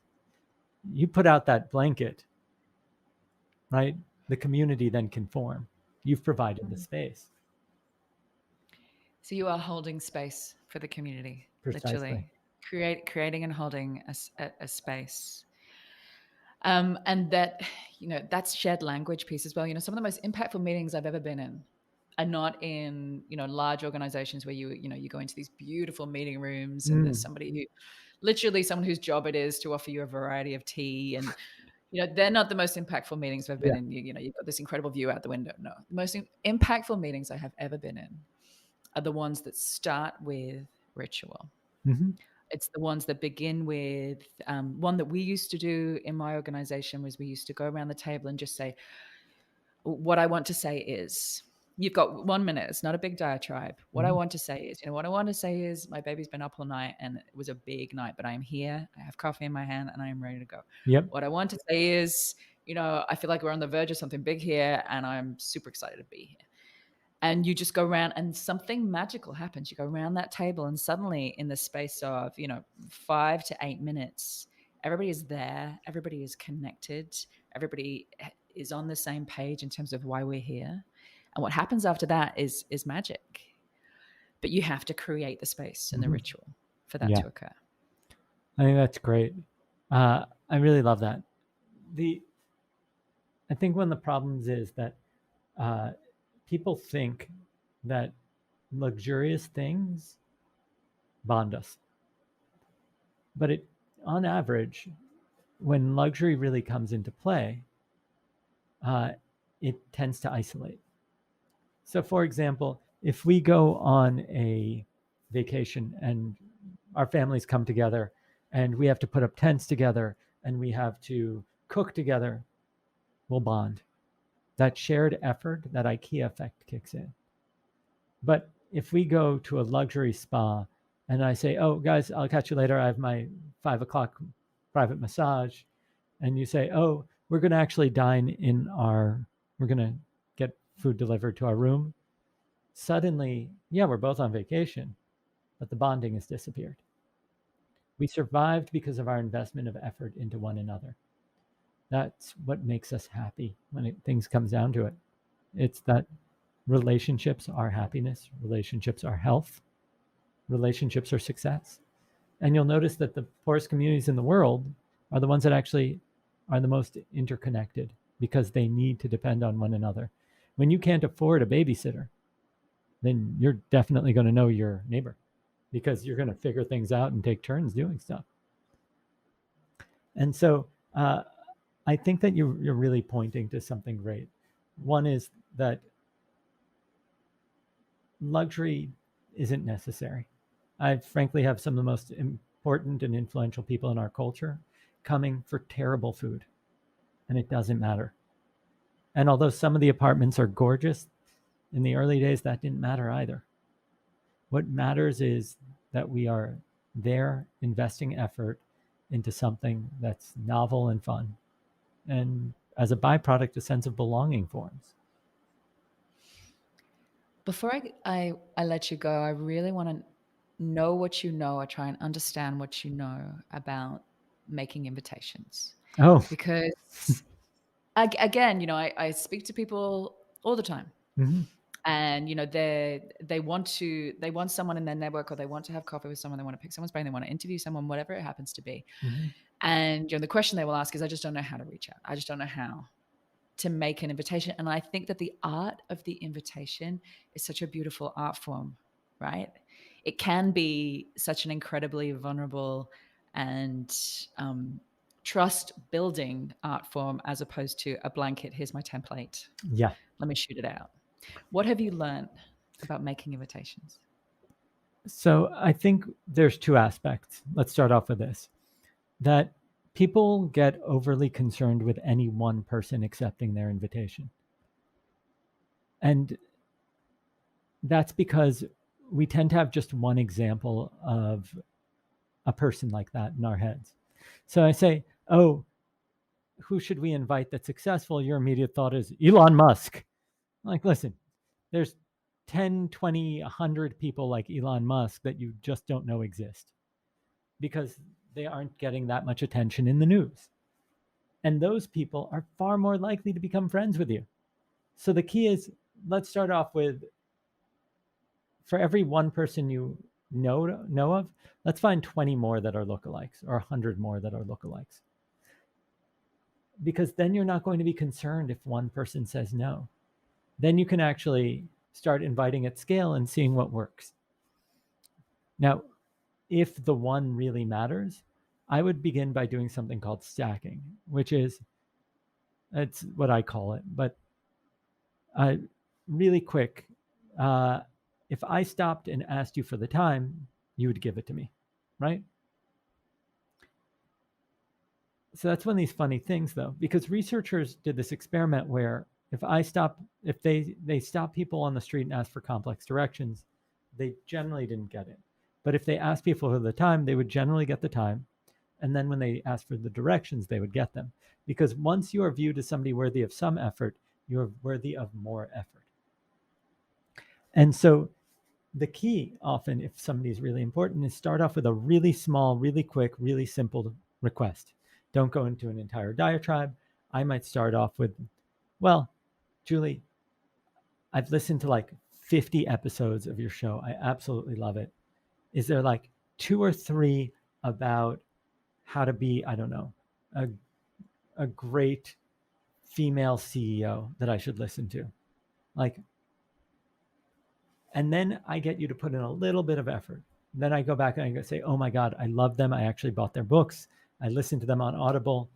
Speaker 1: You put out that blanket, right? The community then can form. You've provided the space.
Speaker 9: So you are holding space for the community,
Speaker 1: Precisely.
Speaker 9: literally creating and holding a space. And that, that's shared language piece as well. Some of the most impactful meetings I've ever been in are not in, large organizations where you go into these beautiful meeting rooms and there's someone whose job it is to offer you a variety of tea, and they're not the most impactful meetings I've been in. You've got this incredible view out the window. No, the most impactful meetings I have ever been in are the ones that start with ritual.
Speaker 1: Mm-hmm.
Speaker 9: It's the ones that begin with one that we used to do in my organization was we used to go around the table and just say, what I want to say is, you've got 1 minute. It's not a big diatribe. What I want to say is, what I want to say is my baby's been up all night and it was a big night, but I'm here. I have coffee in my hand and I am ready to go.
Speaker 1: Yep.
Speaker 9: What I want to say is, I feel like we're on the verge of something big here and I'm super excited to be here. And you just go around and something magical happens. You go around that table and suddenly in the space of, 5 to 8 minutes, everybody is there. Everybody is connected. Everybody is on the same page in terms of why we're here. And what happens after that is magic. But you have to create the space and the ritual for that to occur.
Speaker 1: I think that's great. I really love that. I think one of the problems is that people think that luxurious things bond us. But on average, when luxury really comes into play, it tends to isolate. So for example, if we go on a vacation and our families come together and we have to put up tents together and we have to cook together, we'll bond. That shared effort, that IKEA effect kicks in. But if we go to a luxury spa and I say, oh, guys, I'll catch you later. I have my 5 o'clock private massage. And you say, oh, we're going to actually dine we're going to get food delivered to our room. Suddenly, we're both on vacation, but the bonding has disappeared. We survived because of our investment of effort into one another. That's what makes us happy when things comes down to it. It's that relationships are happiness, relationships are health, relationships are success. And you'll notice that the poorest communities in the world are the ones that actually are the most interconnected because they need to depend on one another. When you can't afford a babysitter, then you're definitely going to know your neighbor because you're going to figure things out and take turns doing stuff. And so I think that you're really pointing to something great. One is that luxury isn't necessary. I frankly have some of the most important and influential people in our culture coming for terrible food, and it doesn't matter. And although some of the apartments are gorgeous, in the early days, that didn't matter either. What matters is that we are there investing effort into something that's novel and fun. And as a byproduct, a sense of belonging forms.
Speaker 9: Before I let you go, I really want to know what you know or try and understand what you know about making invitations.
Speaker 1: Oh,
Speaker 9: Because again, I speak to people all the time.
Speaker 1: mm-hmm.
Speaker 9: And they want someone in their network, or they want to have coffee with someone, they want to pick someone's brain, they want to interview someone, whatever it happens to be.
Speaker 1: Mm-hmm.
Speaker 9: And the question they will ask is, I just don't know how to reach out. I just don't know how to make an invitation. And I think that the art of the invitation is such a beautiful art form, right? It can be such an incredibly vulnerable and trust building art form, as opposed to a blanket, here's my template,
Speaker 1: Yeah,
Speaker 9: let me shoot it out. What have you learned about making invitations?
Speaker 1: so I think there's two aspects. Let's start off with this, that people get overly concerned with any one person accepting their invitation. And that's because we tend to have just one example of a person like that in our heads. So I say, oh, who should we invite that's successful? Your immediate thought is Elon Musk. Like, listen, there's 10, 20, 100 people like Elon Musk that you just don't know exist because they aren't getting that much attention in the news. And those people are far more likely to become friends with you. So the key is, let's start off with, for every one person you know of, let's find 20 more that are lookalikes, or 100 more that are lookalikes. Because then you're not going to be concerned if one person says no. Then you can actually start inviting at scale and seeing what works. Now, if the one really matters, I would begin by doing something called stacking, which is, it's what I call it, but really quick, if I stopped and asked you for the time, you would give it to me, right? So that's one of these funny things, though, because researchers did this experiment where if they stop people on the street and ask for complex directions, they generally didn't get it. But if they asked people for the time, they would generally get the time. And then when they asked for the directions, they would get them. Because once you are viewed as somebody worthy of some effort, you're worthy of more effort. And so the key often, if somebody's really important, is start off with a really small, really quick, really simple request. Don't go into an entire diatribe. I might start off with, well, Julie, I've listened to like 50 episodes of your show. I absolutely love it. Is there like 2 or 3 about how to be, I don't know, a great female CEO that I should listen to? Like, and then I get you to put in a little bit of effort. Then I go back and I say, oh my God, I love them. I actually bought their books. I listened to them on Audible.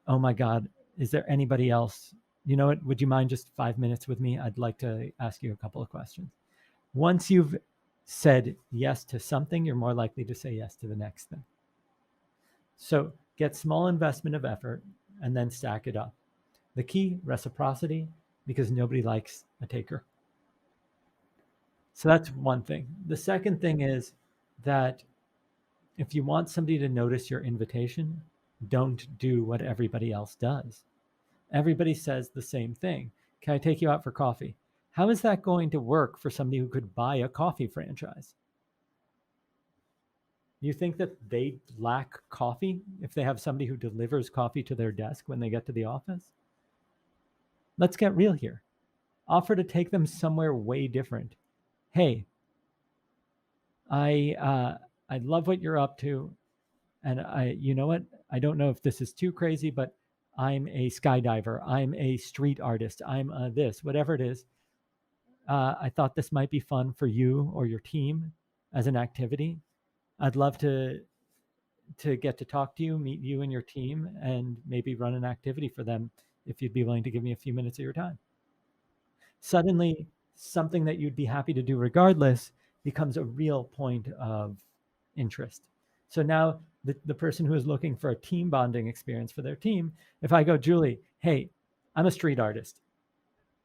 Speaker 1: Oh my God, is there anybody else? You know what? Would you mind just 5 minutes with me? I'd like to ask you a couple of questions. Once you've said yes to something, you're more likely to say yes to the next thing. So get small investment of effort and then stack it up. The key, reciprocity, because nobody likes a taker. So that's one thing. The second thing is that if you want somebody to notice your invitation, don't do what everybody else does. Everybody says the same thing. Can I take you out for coffee? How is that going to work for somebody who could buy a coffee franchise? You think that they lack coffee if they have somebody who delivers coffee to their desk when they get to the office? Let's get real here. Offer to take them somewhere way different. Hey, I love what you're up to, and you know what? I don't know if this is too crazy, but I'm a skydiver. I'm a street artist. I'm this, whatever it is. I thought this might be fun for you or your team as an activity. I'd love to get to talk to you, meet you and your team, and maybe run an activity for them if you'd be willing to give me a few minutes of your time. Suddenly, something that you'd be happy to do regardless becomes a real point of interest. So now the person who is looking for a team bonding experience for their team, if I go, Julie, hey, I'm a street artist.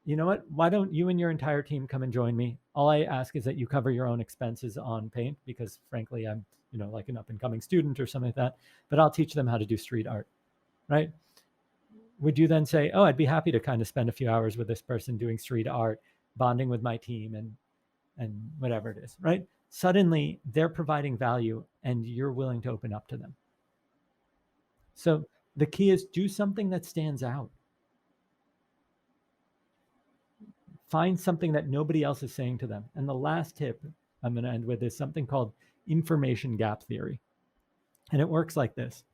Speaker 1: You know what? Why don't you and your entire team come and join me? All I ask is that you cover your own expenses on paint because frankly, I'm, like an up and coming student or something like that, but I'll teach them how to do street art, right? Would you then say, oh, I'd be happy to kind of spend a few hours with this person doing street art, bonding with my team and whatever it is, right? Suddenly they're providing value and you're willing to open up to them. So the key is do something that stands out. Find something that nobody else is saying to them. And the last tip I'm going to end with is something called information gap theory. And it works like this.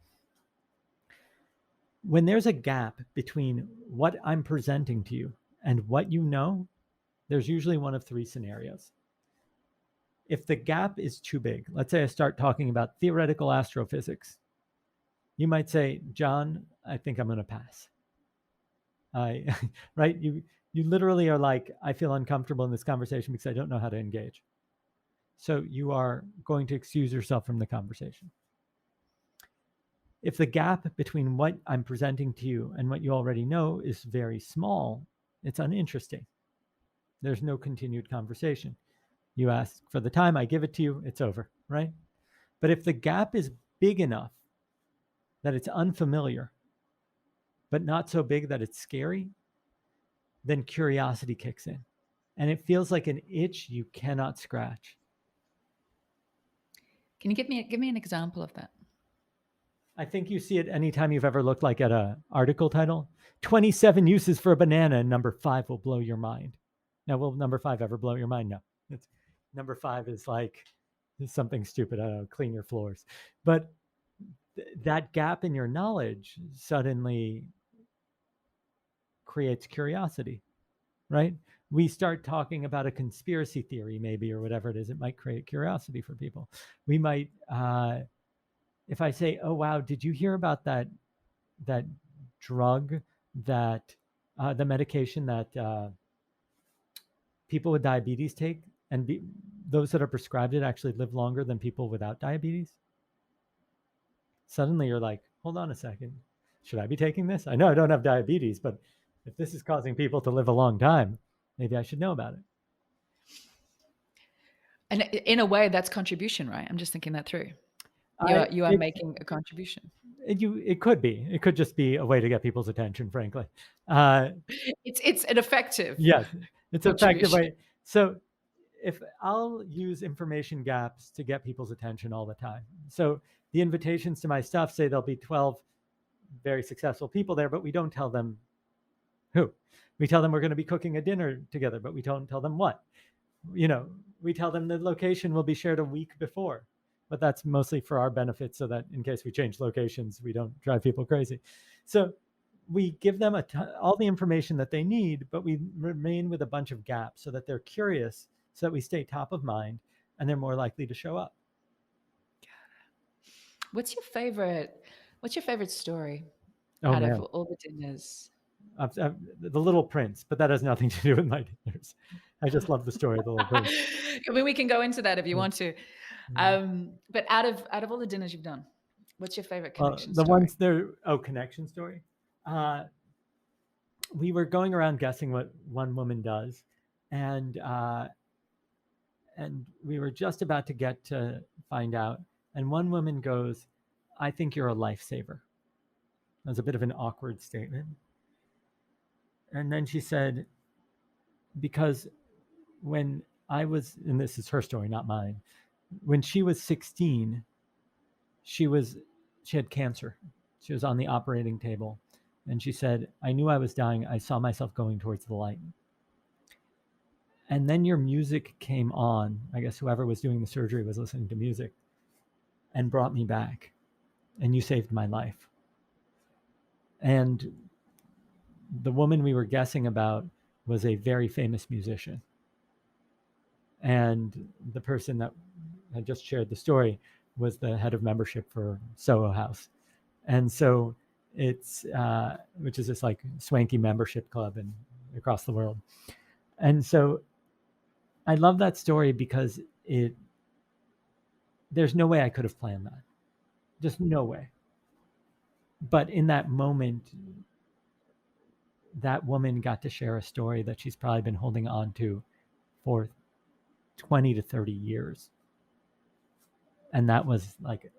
Speaker 1: When there's a gap between what I'm presenting to you and what you know, there's usually one of three scenarios. If the gap is too big, let's say I start talking about theoretical astrophysics, you might say, John, I think I'm going to pass. Right? You literally are like, I feel uncomfortable in this conversation because I don't know how to engage. So you are going to excuse yourself from the conversation. If the gap between what I'm presenting to you and what you already know is very small, it's uninteresting. There's no continued conversation. You ask for the time, I give it to you, it's over, right? But if the gap is big enough that it's unfamiliar, but not so big that it's scary, then curiosity kicks in. And it feels like an itch you cannot scratch.
Speaker 9: Can you give me an example of that?
Speaker 1: I think you see it anytime you've ever looked like at an article title. 27 uses for a banana and number 5 will blow your mind. Now, will number 5 ever blow your mind? No. It's, number 5 is like something stupid. I don't know, clean your floors. But that gap in your knowledge suddenly creates curiosity, right? We start talking about a conspiracy theory maybe or whatever it is. It might create curiosity for people. We might... if I say, oh, wow, did you hear about that drug, that the medication that people with diabetes take, and those that are prescribed it actually live longer than people without diabetes? Suddenly you're like, hold on a second. Should I be taking this? I know I don't have diabetes, but if this is causing people to live a long time, maybe I should know about it.
Speaker 9: And in a way, that's contribution, right? I'm just thinking that through. You are making a contribution.
Speaker 1: It could be. It could just be a way to get people's attention, frankly.
Speaker 9: It's an effective.
Speaker 1: Yes, it's an effective way. So if I'll use information gaps to get people's attention all the time. So the invitations to my stuff say there'll be 12 very successful people there, but we don't tell them who. We tell them we're going to be cooking a dinner together, but we don't tell them what. We tell them the location will be shared a week before. But that's mostly for our benefit so that in case we change locations, we don't drive people crazy. So we give them all the information that they need, but we remain with a bunch of gaps so that they're curious, so that we stay top of mind and they're more likely to show up.
Speaker 9: What's your favorite story
Speaker 1: out
Speaker 9: of all the dinners?
Speaker 1: The Little Prince, but that has nothing to do with my dinners. I just love the story of the Little Prince.
Speaker 9: I mean, we can go into that if you want to. But out of all the dinners you've done, what's your favorite connection story?
Speaker 1: Ones there. Oh, connection story. We were going around guessing what one woman does, and we were just about to get to find out. And one woman goes, "I think you're a lifesaver." That was a bit of an awkward statement. And then she said, because when I was, and this is her story, not mine, when she was 16, she had cancer. She was on the operating table. And she said, I knew I was dying. I saw myself going towards the light. And then your music came on. I guess whoever was doing the surgery was listening to music and brought me back. And you saved my life. And the woman we were guessing about was a very famous musician. And the person that had just shared the story was the head of membership for Soho House. And so it's, which is this like swanky membership club across the world. And so I love that story because there's no way I could have planned that. Just no way. But in that moment, that woman got to share a story that she's probably been holding on to for 20 to 30 years. And that was like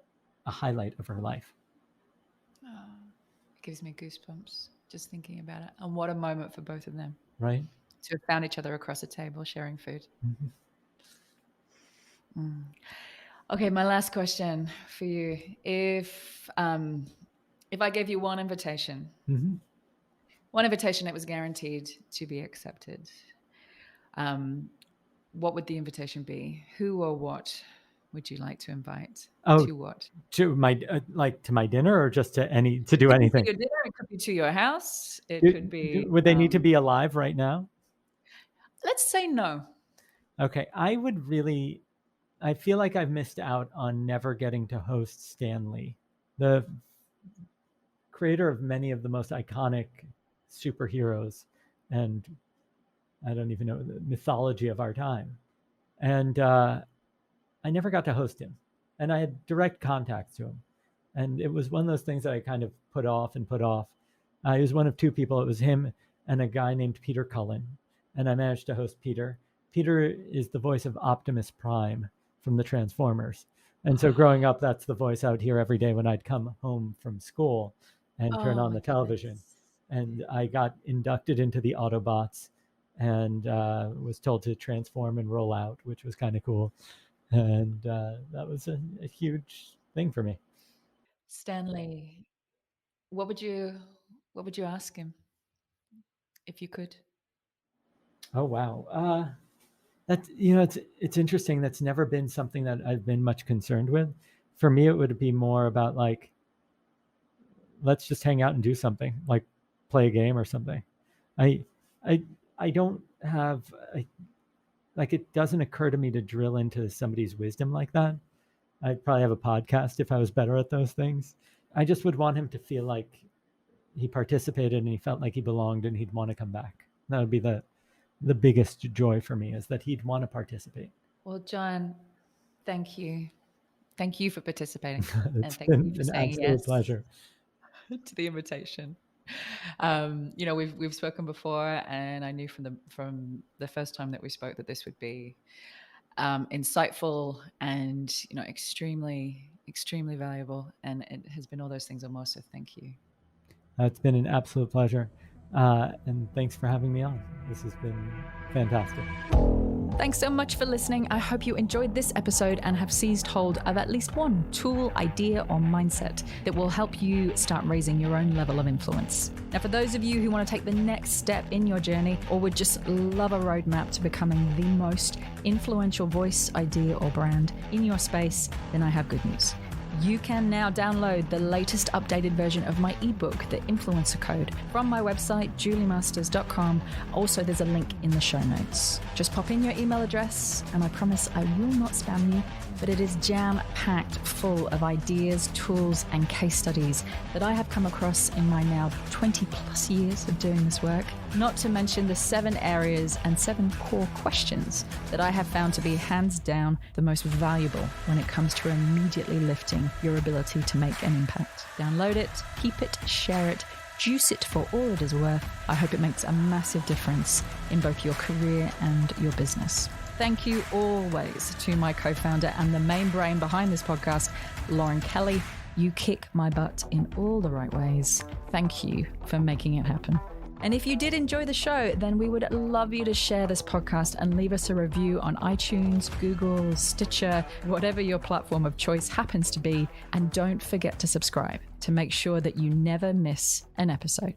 Speaker 1: a highlight of her life.
Speaker 9: Oh, it gives me goosebumps just thinking about it. And what a moment for both of them.
Speaker 1: Right.
Speaker 9: To have found each other across a table sharing food.
Speaker 1: Mm-hmm.
Speaker 9: Okay, my last question for you. If I gave you one invitation, one invitation that was guaranteed to be accepted, what would the invitation be? Who or what would you like to invite? To what?
Speaker 1: To my to my dinner, or just to do anything?
Speaker 9: Your dinner. It could be to your house. It could be.
Speaker 1: Would they need to be alive right now?
Speaker 9: Let's say no.
Speaker 1: Okay, I feel like I've missed out on never getting to host Stan Lee, the creator of many of the most iconic superheroes and I don't even know the mythology of our time. And I never got to host him. And I had direct contacts to him. And it was one of those things that I kind of put off. He was one of two people. It was him and a guy named Peter Cullen. And I managed to host Peter. Peter is the voice of Optimus Prime from the Transformers. And so growing up, that's the voice I would hear every day when I'd come home from school and turn on the television. And I got inducted into the Autobots and was told to transform and roll out, which was kind of cool. And that was a huge thing for me.
Speaker 9: Stan Lee, what would you ask him if you could?
Speaker 1: Oh wow, that's it's interesting. That's never been something that I've been much concerned with. For me, it would be more about like, let's just hang out and do something, like play a game or something. I don't have it doesn't occur to me to drill into somebody's wisdom like that. I'd probably have a podcast if I was better at those things. I just would want him to feel like he participated and he felt like he belonged and he'd want to come back. That would be the biggest joy for me, is that he'd want to participate.
Speaker 9: Well, Jon, thank you. Thank you for participating.
Speaker 1: It's been an absolute pleasure
Speaker 9: to the invitation. We've spoken before, and I knew from the first time that we spoke that this would be insightful and extremely, extremely valuable, and it has been all those things and more. So thank you.
Speaker 1: It's been an absolute pleasure, and thanks for having me on. This has been fantastic.
Speaker 8: Thanks so much for listening. I hope you enjoyed this episode and have seized hold of at least one tool, idea, or mindset that will help you start raising your own level of influence. Now, for those of you who want to take the next step in your journey or would just love a roadmap to becoming the most influential voice, idea, or brand in your space, then I have good news. You can now download the latest updated version of my ebook, The Influencer Code, from my website, juliemasters.com. Also, there's a link in the show notes. Just pop in your email address, and I promise I will not spam you, but it is jam-packed full of ideas, tools, and case studies that I have come across in my now 20 plus years of doing this work. Not to mention the 7 areas and 7 core questions that I have found to be hands down the most valuable when it comes to immediately lifting your ability to make an impact. Download it, keep it, share it, juice it for all it is worth. I hope it makes a massive difference in both your career and your business. Thank you always to my co-founder and the main brain behind this podcast, Lauren Kelly. You kick my butt in all the right ways. Thank you for making it happen. And if you did enjoy the show, then we would love you to share this podcast and leave us a review on iTunes, Google, Stitcher, whatever your platform of choice happens to be. And don't forget to subscribe to make sure that you never miss an episode.